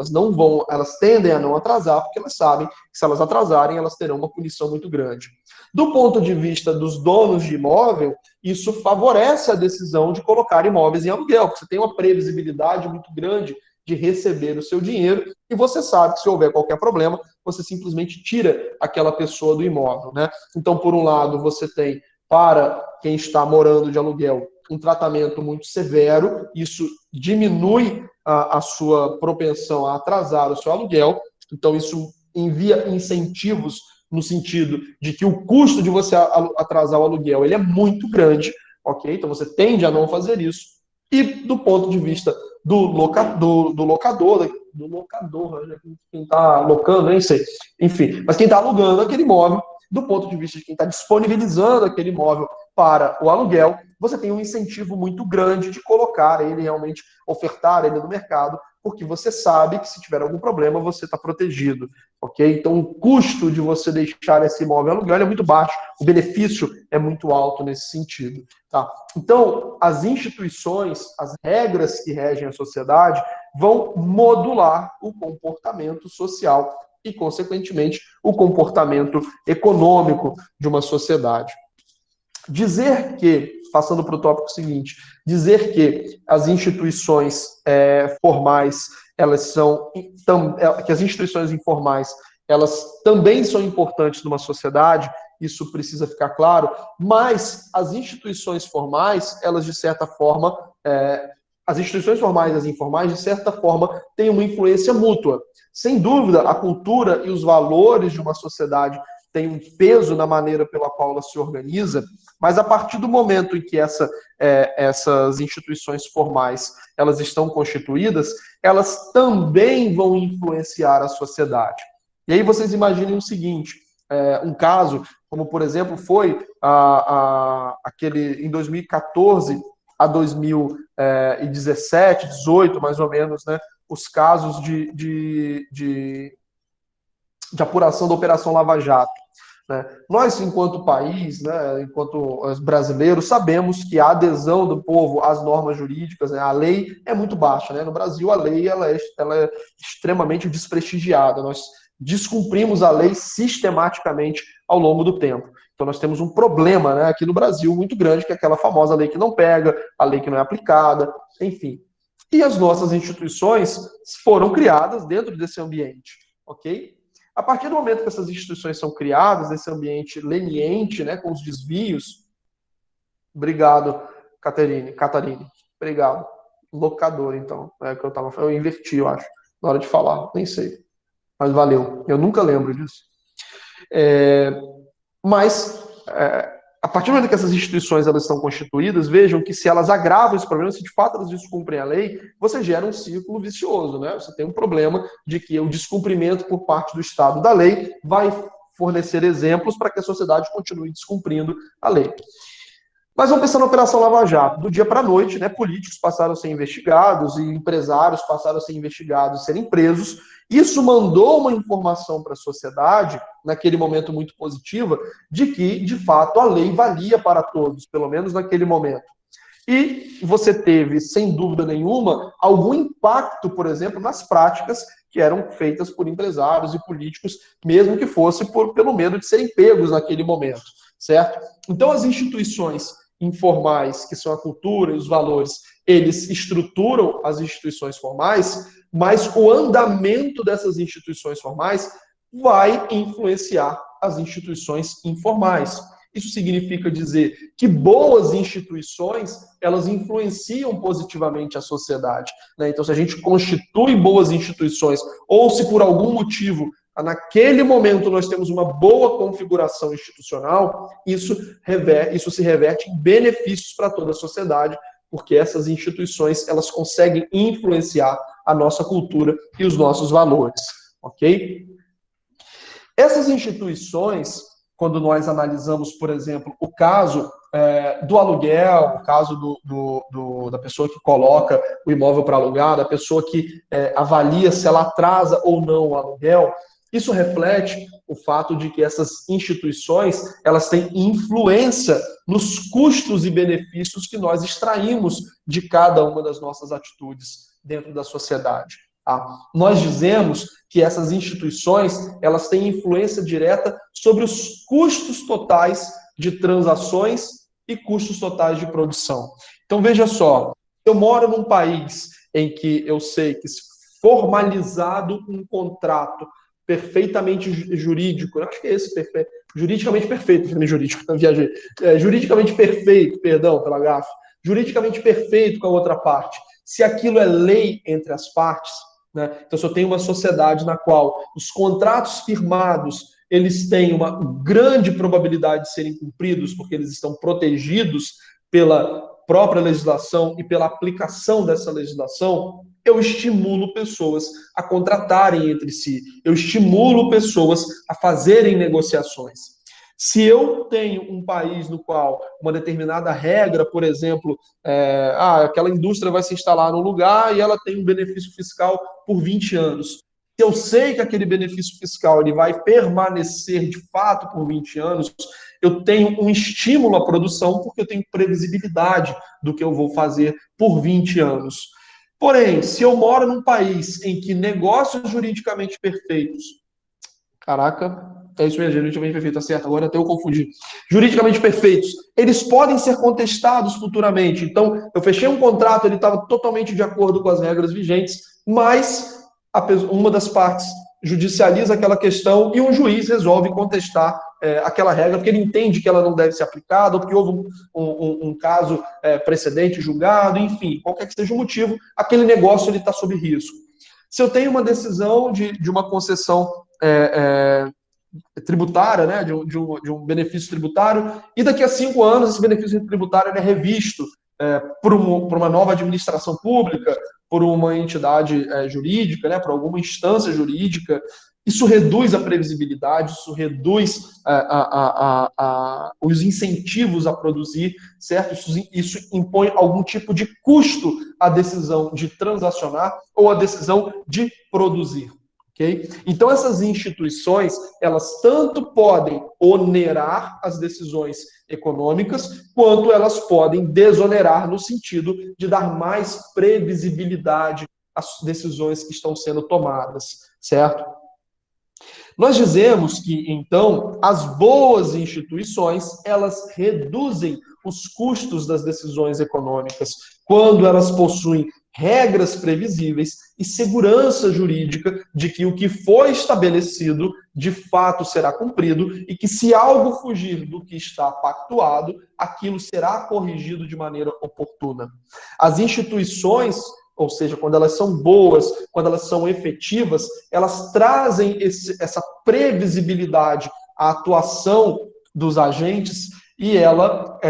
Elas tendem a não atrasar, porque elas sabem que se elas atrasarem, elas terão uma punição muito grande. Do ponto de vista dos donos de imóvel, isso favorece a decisão de colocar imóveis em aluguel, porque você tem uma previsibilidade muito grande de receber o seu dinheiro, e você sabe que se houver qualquer problema, você simplesmente tira aquela pessoa do imóvel, né? Então, por um lado, você tem, para quem está morando de aluguel, um tratamento muito severo, isso diminui a sua propensão a atrasar o seu aluguel, então isso envia incentivos no sentido de que o custo de você atrasar o aluguel ele é muito grande, ok? Então você tende a não fazer isso. E do ponto de vista do locador, quem está locando, nem sei, enfim, mas quem está alugando aquele imóvel, do ponto de vista de quem está disponibilizando aquele imóvel para o aluguel, você tem um incentivo muito grande de colocar ele realmente, ofertar ele no mercado, porque você sabe que se tiver algum problema, você está protegido, ok? Então, o custo de você deixar esse imóvel aluguel é muito baixo, o benefício é muito alto nesse sentido, tá? Então, as instituições, as regras que regem a sociedade vão modular o comportamento social e, consequentemente, o comportamento econômico de uma sociedade. Dizer que, passando para o tópico seguinte, dizer que as instituições formais, que as instituições informais, elas também são importantes numa sociedade, isso precisa ficar claro, mas as instituições formais, elas de certa forma, as instituições formais e as informais, de certa forma, têm uma influência mútua. Sem dúvida, a cultura e os valores de uma sociedade têm um peso na maneira pela qual ela se organiza, mas a partir do momento em que essas instituições formais elas estão constituídas, elas também vão influenciar a sociedade. E aí vocês imaginem o seguinte, um caso, como por exemplo foi aquele em 2014 a 2017, 18 mais ou menos, né, os casos de apuração da Operação Lava Jato. Né? Nós, enquanto país, né, enquanto brasileiros, sabemos que a adesão do povo às normas jurídicas, né, a lei é muito baixa. Né? No Brasil, a lei ela é extremamente desprestigiada. Nós descumprimos a lei sistematicamente ao longo do tempo. Então, nós temos um problema, né, aqui no Brasil muito grande, que é aquela famosa lei que não pega, a lei que não é aplicada, enfim. E as nossas instituições foram criadas dentro desse ambiente, ok? A partir do momento que essas instituições são criadas, nesse ambiente leniente, né, com os desvios. Obrigado, Catarine. Obrigado. Locador, então. Eu inverti, eu acho, na hora de falar. Nem sei. Mas valeu. Eu nunca lembro disso. A partir do momento que essas instituições elas estão constituídas, vejam que se elas agravam esse problema, se de fato elas descumprem a lei, você gera um círculo vicioso, né? Você tem um problema de que o descumprimento por parte do Estado da lei vai fornecer exemplos para que a sociedade continue descumprindo a lei. Mas vamos pensar na Operação Lava Jato. Do dia para a noite, né, políticos passaram a ser investigados e empresários passaram a ser investigados e serem presos. Isso mandou uma informação para a sociedade, naquele momento muito positiva, de que, de fato, a lei valia para todos, pelo menos naquele momento. E você teve, sem dúvida nenhuma, algum impacto, por exemplo, nas práticas que eram feitas por empresários e políticos, mesmo que fosse pelo medo de serem pegos naquele momento, certo? Então, as instituições informais, que são a cultura e os valores, eles estruturam as instituições formais, mas o andamento dessas instituições formais vai influenciar as instituições informais. Isso significa dizer que boas instituições, elas influenciam positivamente a sociedade. Né? Então, se a gente constitui boas instituições, ou se por algum motivo naquele momento nós temos uma boa configuração institucional, isso se reverte em benefícios para toda a sociedade, porque essas instituições elas conseguem influenciar a nossa cultura e os nossos valores, ok? Essas instituições, quando nós analisamos, por exemplo, o caso do aluguel, o caso da pessoa que coloca o imóvel para alugar, da pessoa que avalia se ela atrasa ou não o aluguel, isso reflete o fato de que essas instituições elas têm influência nos custos e benefícios que nós extraímos de cada uma das nossas atitudes dentro da sociedade. Tá? Nós dizemos que essas instituições elas têm influência direta sobre os custos totais de transações e custos totais de produção. Então, veja só, eu moro num país em que eu sei que se formalizado um contrato perfeitamente jurídico, acho que é esse, perfeito, juridicamente perfeito, jurídico, não viajei, juridicamente perfeito, perdão pela gafe, juridicamente perfeito com a outra parte, se aquilo é lei entre as partes, né? Então, se eu tenho uma sociedade na qual os contratos firmados eles têm uma grande probabilidade de serem cumpridos, porque eles estão protegidos pela própria legislação e pela aplicação dessa legislação, eu estimulo pessoas a contratarem entre si, eu estimulo pessoas a fazerem negociações. Se eu tenho um país no qual uma determinada regra, por exemplo, aquela indústria vai se instalar no lugar e ela tem um benefício fiscal por 20 anos. Se eu sei que aquele benefício fiscal ele vai permanecer de fato por 20 anos, eu tenho um estímulo à produção porque eu tenho previsibilidade do que eu vou fazer por 20 anos. Porém, se eu moro num país em que negócios juridicamente perfeitos, caraca, é isso mesmo, juridicamente perfeito, tá certo, agora até eu confundi. Juridicamente perfeitos, eles podem ser contestados futuramente. Então, eu fechei um contrato, ele estava totalmente de acordo com as regras vigentes, mas uma das partes judicializa aquela questão e um juiz resolve contestar aquela regra, porque ele entende que ela não deve ser aplicada, ou porque houve um caso precedente julgado, enfim, qualquer que seja o motivo, aquele negócio está sob risco. Se eu tenho uma decisão de uma concessão tributária, né, de um benefício tributário, e daqui a 5 anos esse benefício tributário é revisto por uma nova administração pública, por uma entidade jurídica, né, por alguma instância jurídica, isso reduz a previsibilidade, isso reduz os incentivos a produzir, certo? Isso impõe algum tipo de custo à decisão de transacionar ou à decisão de produzir. Okay? Então, essas instituições, elas tanto podem onerar as decisões econômicas, quanto elas podem desonerar no sentido de dar mais previsibilidade às decisões que estão sendo tomadas, certo? Nós dizemos que, então, as boas instituições, elas reduzem os custos das decisões econômicas quando elas possuem regras previsíveis e segurança jurídica de que o que foi estabelecido de fato será cumprido e que se algo fugir do que está pactuado, aquilo será corrigido de maneira oportuna. As instituições, ou seja, quando elas são boas, quando elas são efetivas, elas trazem essa previsibilidade à atuação dos agentes e ela,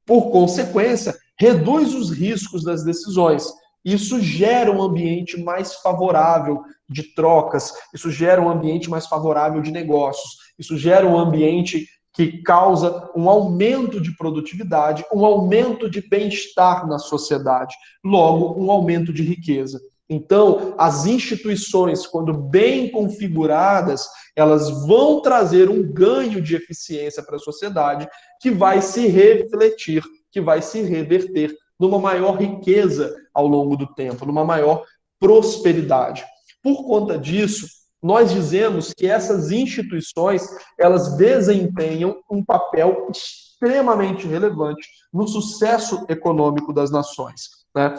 por consequência, reduz os riscos das decisões. Isso gera um ambiente mais favorável de trocas, isso gera um ambiente mais favorável de negócios, isso gera um ambiente que causa um aumento de produtividade, um aumento de bem-estar na sociedade, logo, um aumento de riqueza. Então, as instituições, quando bem configuradas, elas vão trazer um ganho de eficiência para a sociedade que vai se refletir, que vai se reverter numa maior riqueza ao longo do tempo, numa maior prosperidade. Por conta disso, nós dizemos que essas instituições, elas desempenham um papel extremamente relevante no sucesso econômico das nações, né?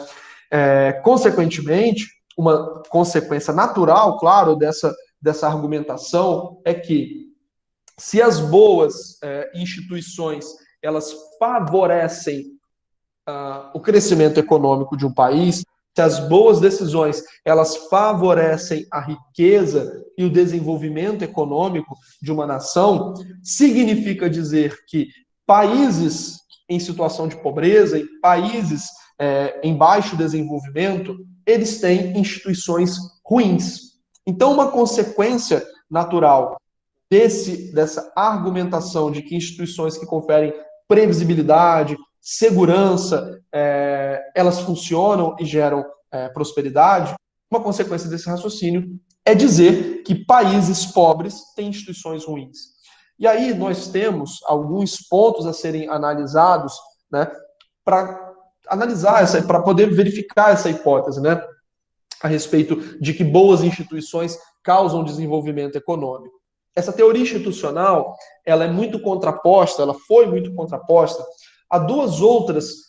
Consequentemente, uma consequência natural, claro, dessa argumentação é que se as boas instituições elas favorecem o crescimento econômico de um país, se as boas decisões elas favorecem a riqueza e o desenvolvimento econômico de uma nação, significa dizer que países em situação de pobreza, em países em baixo desenvolvimento, eles têm instituições ruins. Então, uma consequência natural dessa argumentação de que instituições que conferem previsibilidade, segurança, elas funcionam e geram prosperidade, uma consequência desse raciocínio é dizer que países pobres têm instituições ruins. E aí nós temos alguns pontos a serem analisados, né, para analisar para poder verificar essa hipótese, né, a respeito de que boas instituições causam desenvolvimento econômico. Essa teoria institucional, ela é muito contraposta, ela foi muito contraposta a duas outras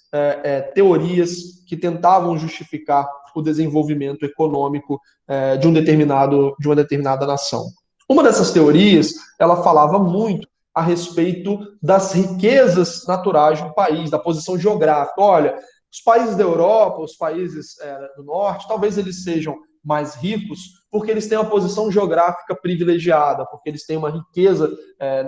teorias que tentavam justificar o desenvolvimento econômico de uma determinada nação. Uma dessas teorias, ela falava muito a respeito das riquezas naturais de um país, da posição geográfica. Olha, os países da Europa, os países do norte, talvez eles sejam mais ricos porque eles têm uma posição geográfica privilegiada, porque eles têm uma riqueza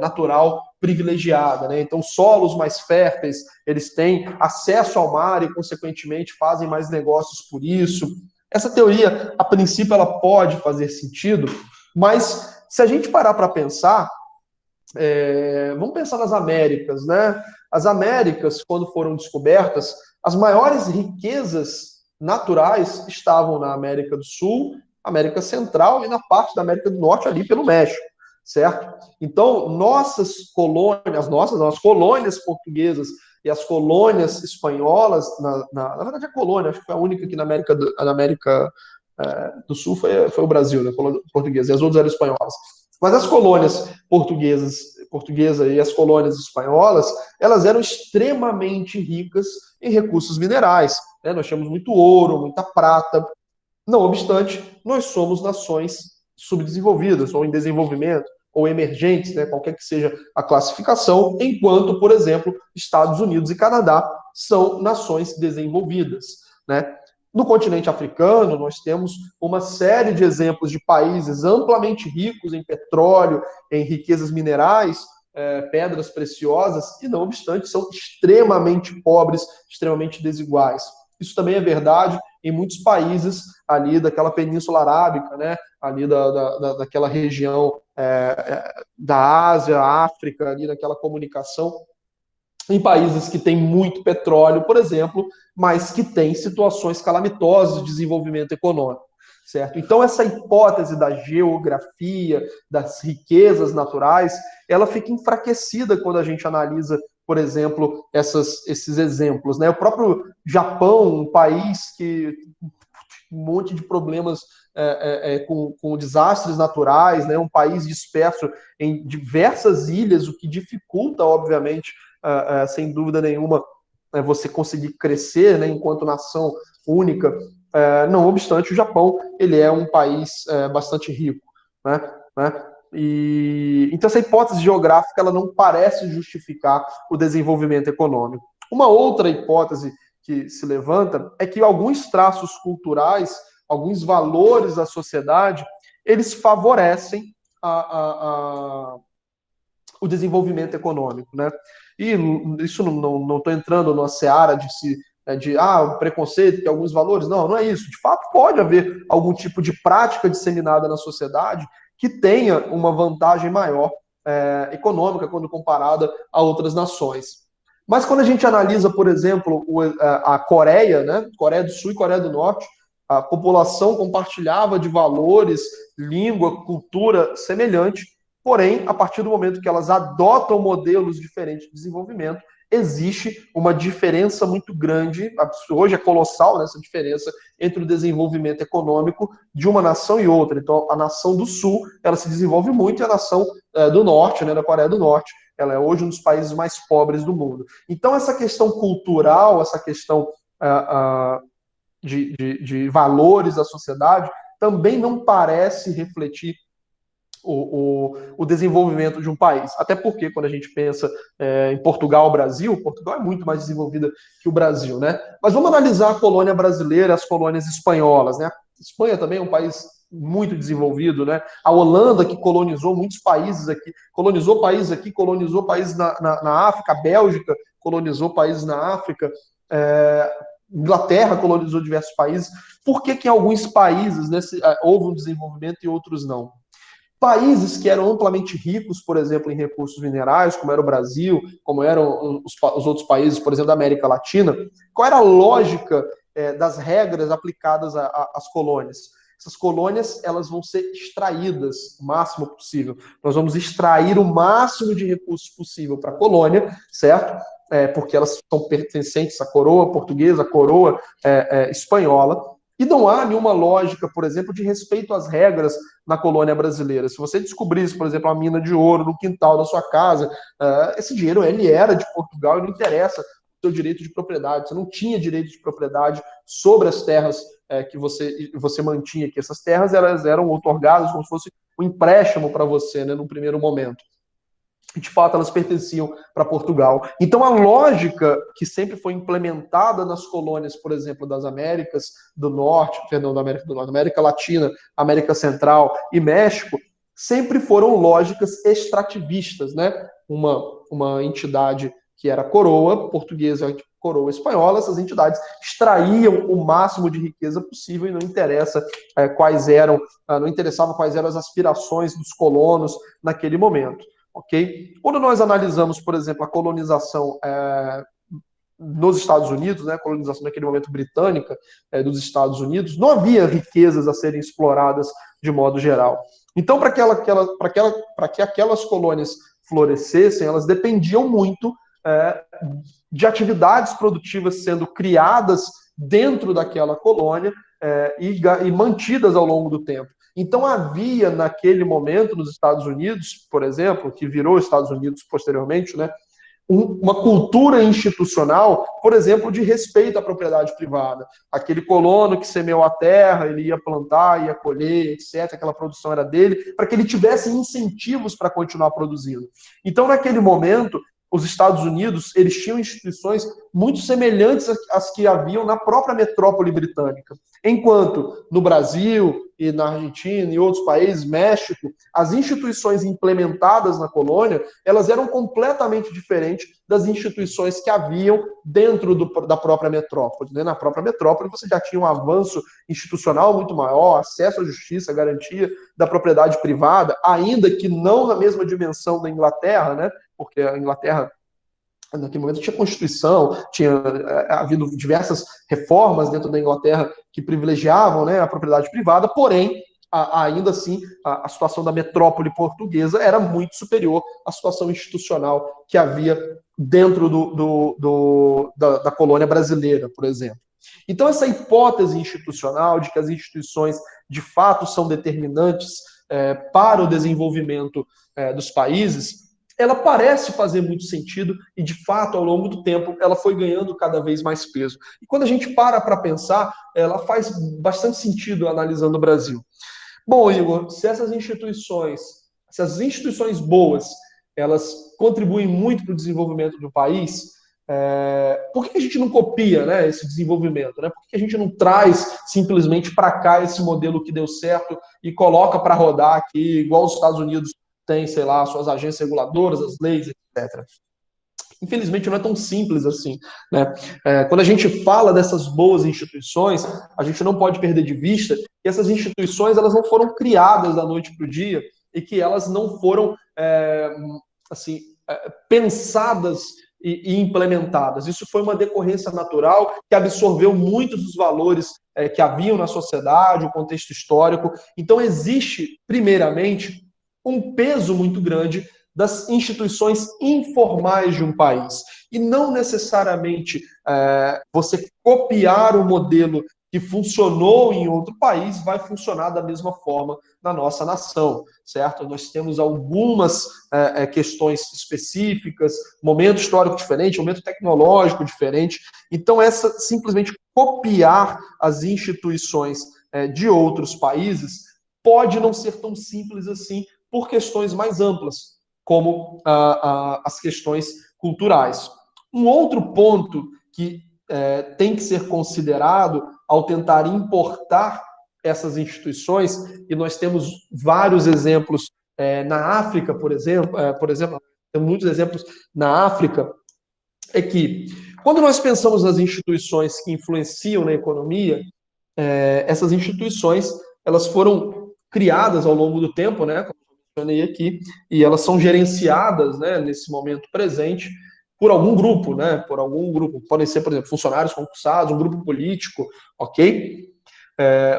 natural privilegiada, né? Então, solos mais férteis, eles têm acesso ao mar e, consequentemente, fazem mais negócios por isso. Essa teoria, a princípio, ela pode fazer sentido, mas se a gente parar para pensar, vamos pensar nas Américas, né? As Américas, quando foram descobertas, as maiores riquezas naturais estavam na América do Sul, América Central e na parte da América do Norte, ali pelo México, certo? Então, nossas colônias, nossas colônias portuguesas e as colônias espanholas, na verdade a colônia, acho que foi a única aqui na América do Sul foi o Brasil, né, colônia portuguesa, e as outras eram espanholas. Mas as colônias portuguesa e as colônias espanholas, elas eram extremamente ricas em recursos minerais, né? Nós tínhamos muito ouro, muita prata. Não obstante, nós somos nações subdesenvolvidas, ou em desenvolvimento, ou emergentes, né? Qualquer que seja a classificação, enquanto, por exemplo, Estados Unidos e Canadá são nações desenvolvidas, né? No continente africano, nós temos uma série de exemplos de países amplamente ricos em petróleo, em riquezas minerais, pedras preciosas, e não obstante são extremamente pobres, extremamente desiguais. Isso também é verdade em muitos países ali daquela Península Arábica, né? Ali daquela região da Ásia, África, ali daquela comunicação, em países que têm muito petróleo, por exemplo, mas que têm situações calamitosas de desenvolvimento econômico, certo? Então, essa hipótese da geografia, das riquezas naturais, ela fica enfraquecida quando a gente analisa, por exemplo, esses exemplos, né? O próprio Japão, um país que um monte de problemas com desastres naturais, né? Um país disperso em diversas ilhas, o que dificulta, obviamente, sem dúvida nenhuma, você conseguir crescer, né, enquanto nação única. Não obstante, o Japão ele é um país bastante rico, né? Então essa hipótese geográfica ela não parece justificar o desenvolvimento econômico. Uma outra hipótese que se levanta é que alguns traços culturais, alguns valores da sociedade, eles favorecem o desenvolvimento econômico, né? E isso não estou entrando numa seara de o preconceito, que alguns valores, não é isso. De fato, pode haver algum tipo de prática disseminada na sociedade que tenha uma vantagem maior econômica quando comparada a outras nações. Mas quando a gente analisa, por exemplo, a Coreia, né? Coreia do Sul e Coreia do Norte, a população compartilhava de valores, língua, cultura semelhante. Porém, a partir do momento que elas adotam modelos diferentes de desenvolvimento, existe uma diferença muito grande, hoje é colossal, né, essa diferença entre o desenvolvimento econômico de uma nação e outra. Então, a nação do Sul, ela se desenvolve muito, e a nação do Norte, né, da Coreia do Norte, ela é hoje um dos países mais pobres do mundo. Então, essa questão cultural, essa questão de valores da sociedade, também não parece refletir o desenvolvimento de um país. Até porque, quando a gente pensa em Portugal, Brasil, Portugal é muito mais desenvolvida que o Brasil, né? Mas vamos analisar a colônia brasileira, as colônias espanholas, né? A Espanha também é um país muito desenvolvido, né? A Holanda, que colonizou muitos países aqui, colonizou países na África, a Bélgica colonizou países na África, Inglaterra colonizou diversos países. Por que em alguns países houve um desenvolvimento e outros não? Países que eram amplamente ricos, por exemplo, em recursos minerais, como era o Brasil, como eram os outros países, por exemplo, da América Latina, qual era a lógica das regras aplicadas às colônias? Essas colônias, elas vão ser extraídas o máximo possível. Nós vamos extrair o máximo de recursos possível para a colônia, certo? Porque elas são pertencentes à coroa portuguesa, à coroa espanhola. E não há nenhuma lógica, por exemplo, de respeito às regras na colônia brasileira. Se você descobrisse, por exemplo, uma mina de ouro no quintal da sua casa, esse dinheiro ele era de Portugal e não interessa o seu direito de propriedade. Você não tinha direito de propriedade sobre as terras que você mantinha aqui. Essas terras elas eram outorgadas como se fosse um empréstimo para você, né, no primeiro momento. De fato, elas pertenciam para Portugal. Então, a lógica que sempre foi implementada nas colônias, por exemplo, das Américas do Norte, perdão, da América do Norte, América Latina, América Central e México, sempre foram lógicas extrativistas, né? Uma entidade que era coroa portuguesa, coroa espanhola, essas entidades extraíam o máximo de riqueza possível e não não interessava quais eram as aspirações dos colonos naquele momento. Okay? Quando nós analisamos, por exemplo, a colonização nos Estados Unidos, né, a colonização naquele momento britânica dos Estados Unidos, não havia riquezas a serem exploradas de modo geral. Então, para que aquelas colônias florescessem, elas dependiam muito de atividades produtivas sendo criadas dentro daquela colônia e mantidas ao longo do tempo. Então, havia, naquele momento, nos Estados Unidos, por exemplo, que virou Estados Unidos posteriormente, né, uma cultura institucional, por exemplo, de respeito à propriedade privada. Aquele colono que semeou a terra, ele ia plantar, ia colher, etc., aquela produção era dele, para que ele tivesse incentivos para continuar produzindo. Então, naquele momento, os Estados Unidos, eles tinham instituições muito semelhantes às que haviam na própria metrópole britânica. Enquanto no Brasil e na Argentina e outros países, México, as instituições implementadas na colônia, elas eram completamente diferentes das instituições que haviam dentro da própria metrópole. Na própria metrópole você já tinha um avanço institucional muito maior, acesso à justiça, garantia da propriedade privada, ainda que não na mesma dimensão da Inglaterra, né? Porque a Inglaterra, naquele momento, tinha Constituição, tinha havido diversas reformas dentro da Inglaterra que privilegiavam, né, a propriedade privada, porém, ainda assim, a situação da metrópole portuguesa era muito superior à situação institucional que havia dentro da colônia brasileira, por exemplo. Então, essa hipótese institucional de que as instituições, de fato, são determinantes para o desenvolvimento dos países, ela parece fazer muito sentido e, de fato, ao longo do tempo, ela foi ganhando cada vez mais peso. E quando a gente para pensar, ela faz bastante sentido analisando o Brasil. Bom, Igor, se essas instituições boas, elas contribuem muito para o desenvolvimento do país, por que a gente não copia, né, esse desenvolvimento? Né? Por que a gente não traz simplesmente para cá esse modelo que deu certo e coloca para rodar aqui, igual os Estados Unidos tem, sei lá, suas agências reguladoras, as leis, etc. Infelizmente, não é tão simples assim, né? Quando a gente fala dessas boas instituições, a gente não pode perder de vista que essas instituições elas não foram criadas da noite para o dia e que elas não foram pensadas e implementadas. Isso foi uma decorrência natural que absorveu muitos dos valores que haviam na sociedade, o contexto histórico. Então, existe, primeiramente, um peso muito grande das instituições informais de um país. E não necessariamente você copiar o modelo que funcionou em outro país vai funcionar da mesma forma na nossa nação, certo? Nós temos algumas questões específicas, momento histórico diferente, momento tecnológico diferente. Então, simplesmente copiar as instituições de outros países pode não ser tão simples assim, por questões mais amplas, como as questões culturais. Um outro ponto que tem que ser considerado ao tentar importar essas instituições, e nós temos vários exemplos na África, por exemplo, temos muitos exemplos na África, é que quando nós pensamos nas instituições que influenciam na economia, essas instituições elas foram criadas ao longo do tempo, né? mencionei aqui, e elas são gerenciadas, né, nesse momento presente por algum grupo, né, por algum grupo. Podem ser, por exemplo, funcionários concursados, um grupo político, ok?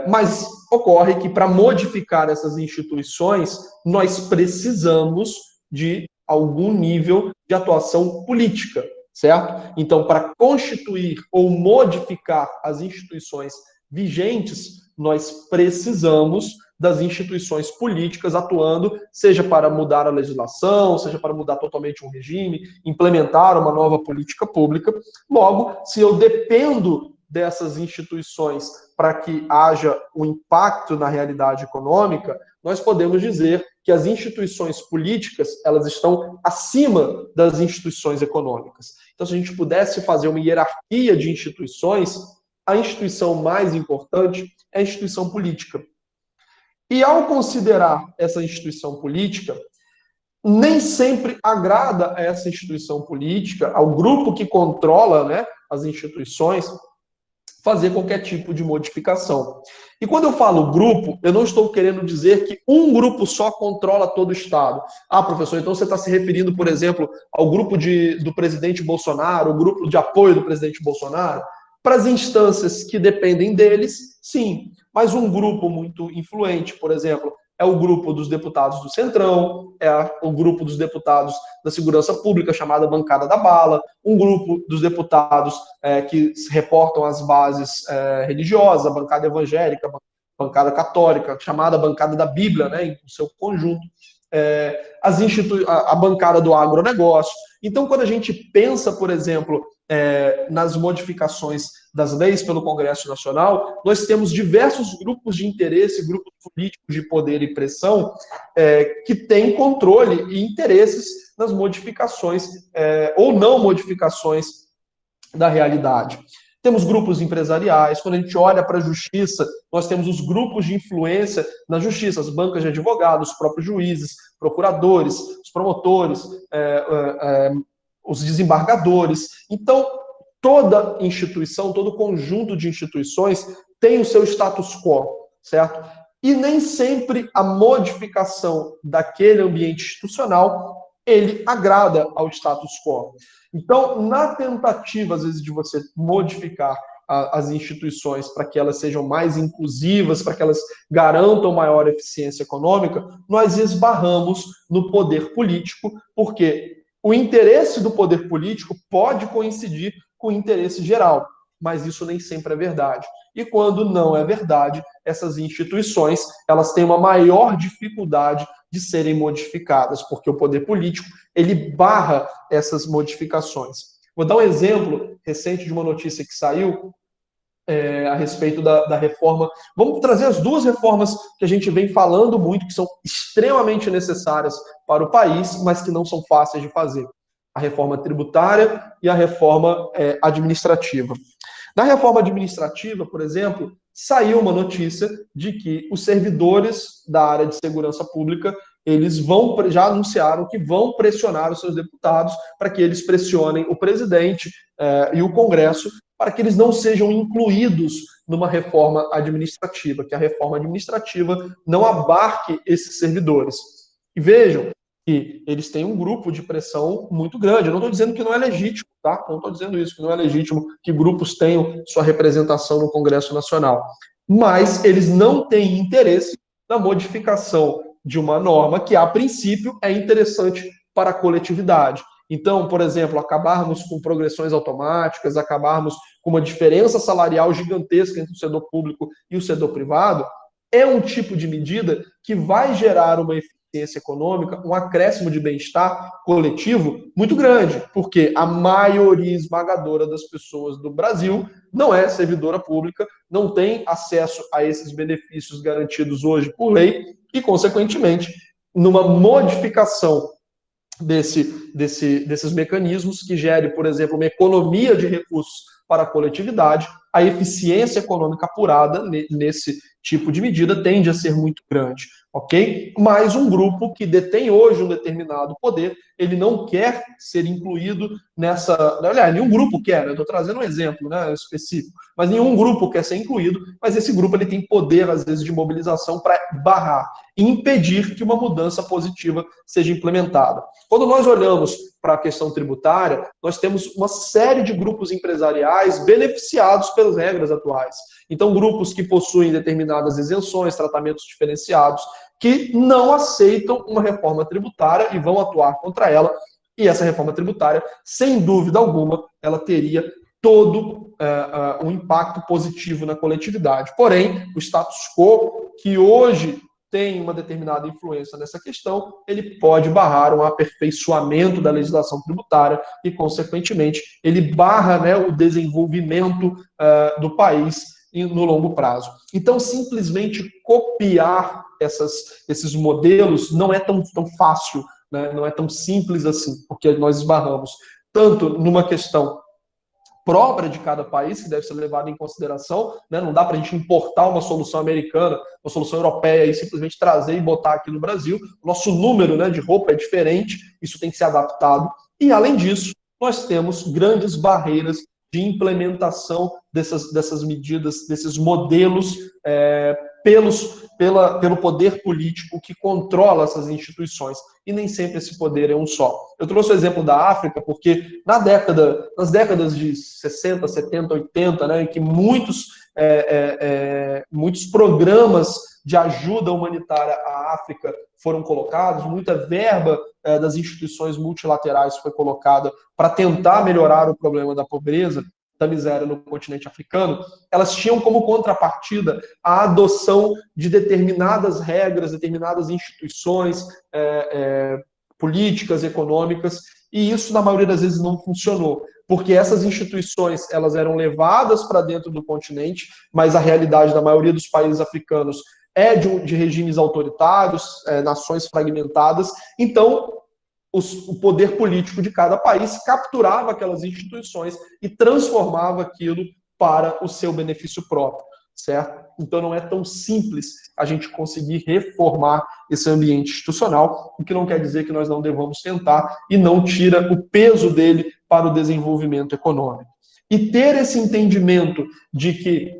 Mas ocorre que para modificar essas instituições, nós precisamos de algum nível de atuação política, certo? Então, para constituir ou modificar as instituições vigentes, nós precisamos das instituições políticas atuando, seja para mudar a legislação, seja para mudar totalmente um regime, implementar uma nova política pública. Logo, se eu dependo dessas instituições para que haja um impacto na realidade econômica, nós podemos dizer que as instituições políticas, elas estão acima das instituições econômicas. Então, se a gente pudesse fazer uma hierarquia de instituições, a instituição mais importante é a instituição política. E ao considerar essa instituição política, nem sempre agrada a essa instituição política, ao grupo que controla, né, as instituições, fazer qualquer tipo de modificação. E quando eu falo grupo, eu não estou querendo dizer que um grupo só controla todo o Estado. Ah, professor, então você está se referindo, por exemplo, ao grupo do presidente Bolsonaro, o grupo de apoio do presidente Bolsonaro? Para as instâncias que dependem deles, sim. Mas um grupo muito influente, por exemplo, é o grupo dos deputados do Centrão, é o grupo dos deputados da Segurança Pública, chamada Bancada da Bala, um grupo dos deputados que reportam as bases religiosas, a bancada evangélica, a bancada católica, chamada Bancada da Bíblia, né, em seu conjunto, a bancada do agronegócio. Então, quando a gente pensa, por exemplo, nas modificações das leis pelo Congresso Nacional, nós temos diversos grupos de interesse, grupos políticos de poder e pressão, que têm controle e interesses nas modificações ou não modificações da realidade. Temos grupos empresariais, quando a gente olha para a justiça, nós temos os grupos de influência na justiça, as bancas de advogados, os próprios juízes, procuradores, os promotores, os desembargadores. Então, toda instituição, todo conjunto de instituições tem o seu status quo, certo? E nem sempre a modificação daquele ambiente institucional, ele agrada ao status quo. Então, na tentativa, às vezes, de você modificar as instituições para que elas sejam mais inclusivas, para que elas garantam maior eficiência econômica, nós esbarramos no poder político, porque o interesse do poder político pode coincidir com o interesse geral, mas isso nem sempre é verdade. E quando não é verdade, essas instituições, elas têm uma maior dificuldade de serem modificadas, porque o poder político, ele barra essas modificações. Vou dar um exemplo recente de uma notícia que saiu a respeito da reforma. Vamos trazer as duas reformas que a gente vem falando muito, que são extremamente necessárias para o país, mas que não são fáceis de fazer. A reforma tributária e a reforma administrativa. Na reforma administrativa, por exemplo, saiu uma notícia de que os servidores da área de segurança pública, eles já anunciaram que vão pressionar os seus deputados para que eles pressionem o presidente e o Congresso para que eles não sejam incluídos numa reforma administrativa, que a reforma administrativa não abarque esses servidores. E vejam que eles têm um grupo de pressão muito grande. Eu não estou dizendo que não é legítimo, tá? Não estou dizendo isso, que não é legítimo que grupos tenham sua representação no Congresso Nacional. Mas eles não têm interesse na modificação de uma norma que, a princípio, é interessante para a coletividade. Então, por exemplo, acabarmos com progressões automáticas, acabarmos com uma diferença salarial gigantesca entre o setor público e o setor privado, é um tipo de medida que vai gerar uma eficiência econômica, um acréscimo de bem-estar coletivo muito grande, porque a maioria esmagadora das pessoas do Brasil não é servidora pública, não tem acesso a esses benefícios garantidos hoje por lei e, consequentemente, numa modificação desses mecanismos que gere, por exemplo, uma economia de recursos para a coletividade, a eficiência econômica apurada nesse tipo de medida tende a ser muito grande, ok? Mas um grupo que detém hoje um determinado poder, ele não quer ser incluído nessa... Aliás, nenhum grupo quer, né? Eu estou trazendo um exemplo, né, específico, mas nenhum grupo quer ser incluído, mas esse grupo ele tem poder, às vezes, de mobilização para barrar e impedir que uma mudança positiva seja implementada. Quando nós olhamos para a questão tributária, nós temos uma série de grupos empresariais beneficiados pelas regras atuais. Então, grupos que possuem determinadas isenções, tratamentos diferenciados, que não aceitam uma reforma tributária e vão atuar contra ela. E essa reforma tributária, sem dúvida alguma, ela teria todo um impacto positivo na coletividade. Porém, o status quo, que hoje tem uma determinada influência nessa questão, ele pode barrar um aperfeiçoamento da legislação tributária e, consequentemente, ele barra, né, o desenvolvimento do país no longo prazo. Então, simplesmente copiar esses modelos não é tão fácil, né, não é tão simples assim, porque nós esbarramos tanto numa questão própria de cada país, que deve ser levada em consideração, né? Não dá para a gente importar uma solução americana, uma solução europeia e simplesmente trazer e botar aqui no Brasil. O nosso número, né, de roupa é diferente, isso tem que ser adaptado. E, além disso, nós temos grandes barreiras de implementação dessas medidas, desses modelos, pelo poder político que controla essas instituições. E nem sempre esse poder é um só. Eu trouxe o exemplo da África, porque nas décadas de 60, 70, 80, né, em que muitos programas de ajuda humanitária à África foram colocados, muita verba das instituições multilaterais foi colocada para tentar melhorar o problema da pobreza, da miséria no continente africano, elas tinham como contrapartida a adoção de determinadas regras, determinadas instituições políticas, econômicas, e isso, na maioria das vezes, não funcionou, porque essas instituições elas eram levadas para dentro do continente, mas a realidade da maioria dos países africanos é de regimes autoritários, nações fragmentadas, então o poder político de cada país capturava aquelas instituições e transformava aquilo para o seu benefício próprio, certo? Então não é tão simples a gente conseguir reformar esse ambiente institucional, o que não quer dizer que nós não devamos tentar e não tira o peso dele para o desenvolvimento econômico. E ter esse entendimento de que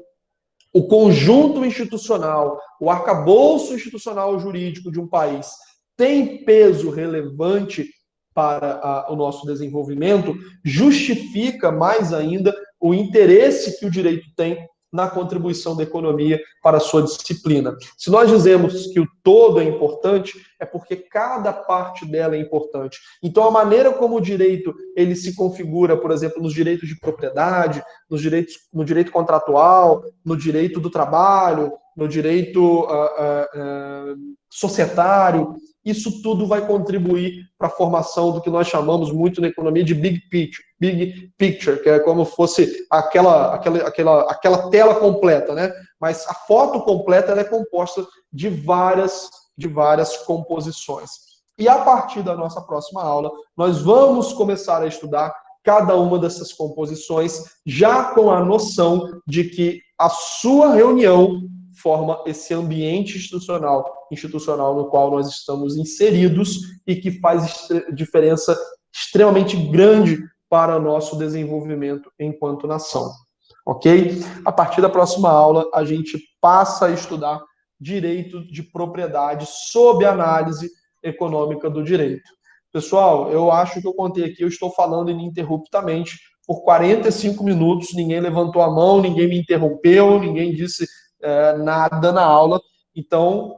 o conjunto institucional, o arcabouço institucional jurídico de um país tem peso relevante para o nosso desenvolvimento, justifica mais ainda o interesse que o direito tem na contribuição da economia para a sua disciplina. Se nós dizemos que o todo é importante, é porque cada parte dela é importante. Então, a maneira como o direito ele se configura, por exemplo, nos direitos de propriedade, no direito contratual, no direito do trabalho, no direito societário, isso tudo vai contribuir para a formação do que nós chamamos muito na economia de big picture, que é como fosse aquela tela completa, né? Mas a foto completa ela é composta de várias composições. E a partir da nossa próxima aula, nós vamos começar a estudar cada uma dessas composições, já com a noção de que a sua reunião forma esse ambiente institucional no qual nós estamos inseridos e que faz diferença extremamente grande para o nosso desenvolvimento enquanto nação. Ok? A partir da próxima aula, a gente passa a estudar direito de propriedade sob análise econômica do direito. Pessoal, eu acho que eu contei aqui, eu estou falando ininterruptamente por 45 minutos, ninguém levantou a mão, ninguém me interrompeu, ninguém disse nada na aula, então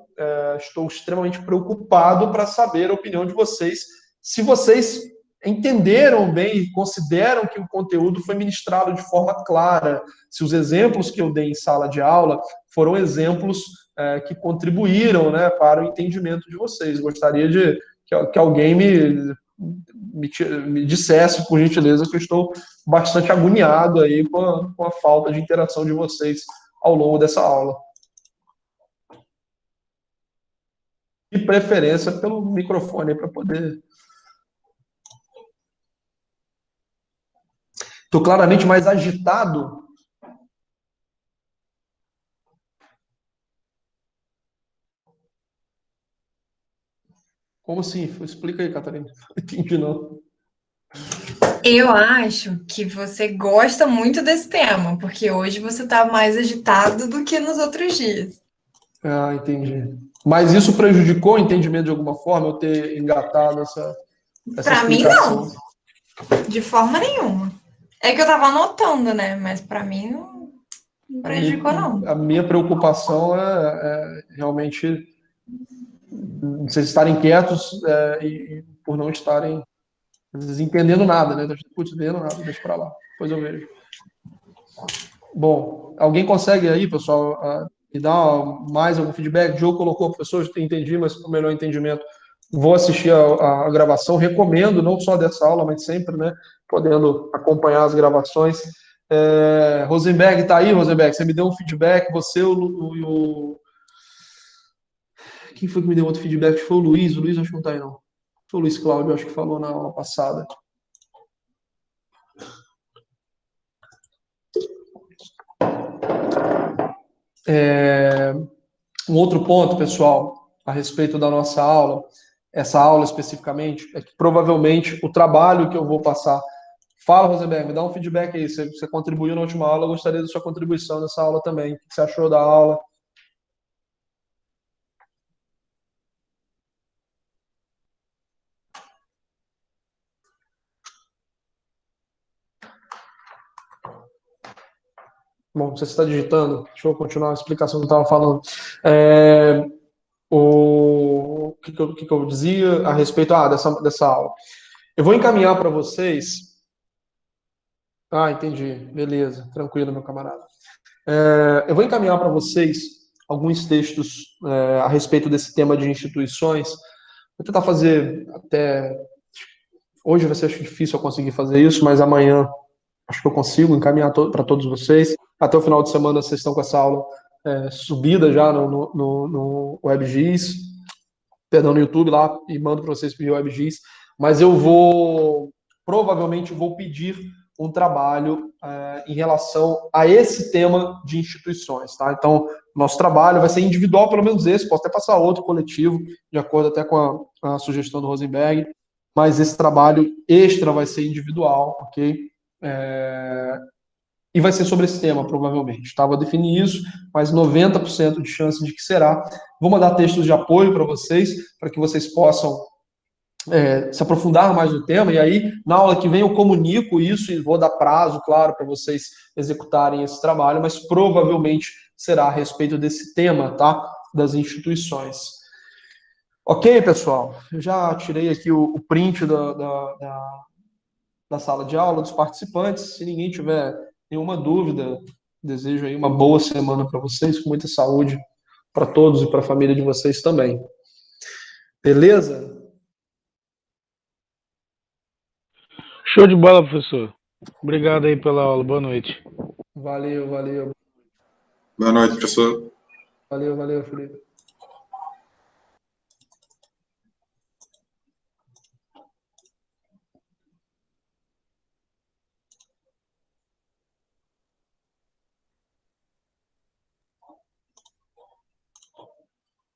estou extremamente preocupado para saber a opinião de vocês, se vocês entenderam bem e consideram que o conteúdo foi ministrado de forma clara, se os exemplos que eu dei em sala de aula foram exemplos que contribuíram, né, para o entendimento de vocês. Gostaria de que alguém me dissesse, por gentileza, que eu estou bastante agoniado aí com a falta de interação de vocês ao longo dessa aula. De preferência pelo microfone para poder... Estou claramente mais agitado. Como assim? Explica aí, Catarina. Não entendi, não. Eu acho que você gosta muito desse tema, porque hoje você está mais agitado do que nos outros dias. Ah, entendi. Mas isso prejudicou o entendimento de alguma forma, eu ter engatado essa Para mim, explicação? não, de forma nenhuma. É que eu estava anotando, né? Mas para mim não prejudicou, não. A minha preocupação é realmente vocês estarem quietos e por não estarem às vezes, entendendo nada, né? Putz, entendendo nada, deixa pra lá, depois eu vejo. Bom, alguém consegue aí, pessoal, me dar mais algum feedback? O Diogo colocou, professor, eu entendi, mas para o melhor entendimento, vou assistir a gravação, recomendo, não só dessa aula, mas sempre, né, podendo acompanhar as gravações. Rosenberg, tá aí, Rosenberg? Você me deu um feedback, você o... Quem foi que me deu outro feedback? Foi o Luiz acho que não tá aí, não. Foi o Luiz Cláudio, acho que falou na aula passada. Um outro ponto, pessoal, a respeito da nossa aula, essa aula especificamente, é que provavelmente o trabalho que eu vou passar. Fala, Rosenberg, me dá um feedback aí. Você contribuiu na última aula, eu gostaria da sua contribuição nessa aula também. O que você achou da aula? Bom, você está digitando, deixa eu continuar a explicação que eu estava falando. O que eu dizia a respeito dessa aula? Eu vou encaminhar para vocês. Ah, entendi. Beleza, tranquilo, meu camarada. Eu vou encaminhar para vocês alguns textos a respeito desse tema de instituições. Vou tentar fazer até. Hoje vai ser acho difícil eu conseguir fazer isso, mas amanhã acho que eu consigo encaminhar para todos vocês. Até o final de semana vocês estão com essa aula subida já no WebGIS, perdão, no YouTube lá, e mando para vocês pedir o WebGIS. Mas eu provavelmente vou pedir um trabalho em relação a esse tema de instituições, tá? Então, nosso trabalho vai ser individual, pelo menos esse, posso até passar outro coletivo, de acordo até com a sugestão do Rosenberg, mas esse trabalho extra vai ser individual, ok? E vai ser sobre esse tema, provavelmente. Estava a definir isso, mas 90% de chance de que será. Vou mandar textos de apoio para vocês, para que vocês possam se aprofundar mais no tema, e aí, na aula que vem, eu comunico isso e vou dar prazo, claro, para vocês executarem esse trabalho, mas provavelmente será a respeito desse tema, tá? Das instituições. Ok, pessoal? Eu já tirei aqui o print da sala de aula dos participantes. Se ninguém tiver nenhuma dúvida, desejo aí uma boa semana para vocês, com muita saúde para todos e para a família de vocês também. Beleza? Show de bola, professor. Obrigado aí pela aula. Boa noite. Valeu, valeu. Boa noite, professor. Valeu, Felipe.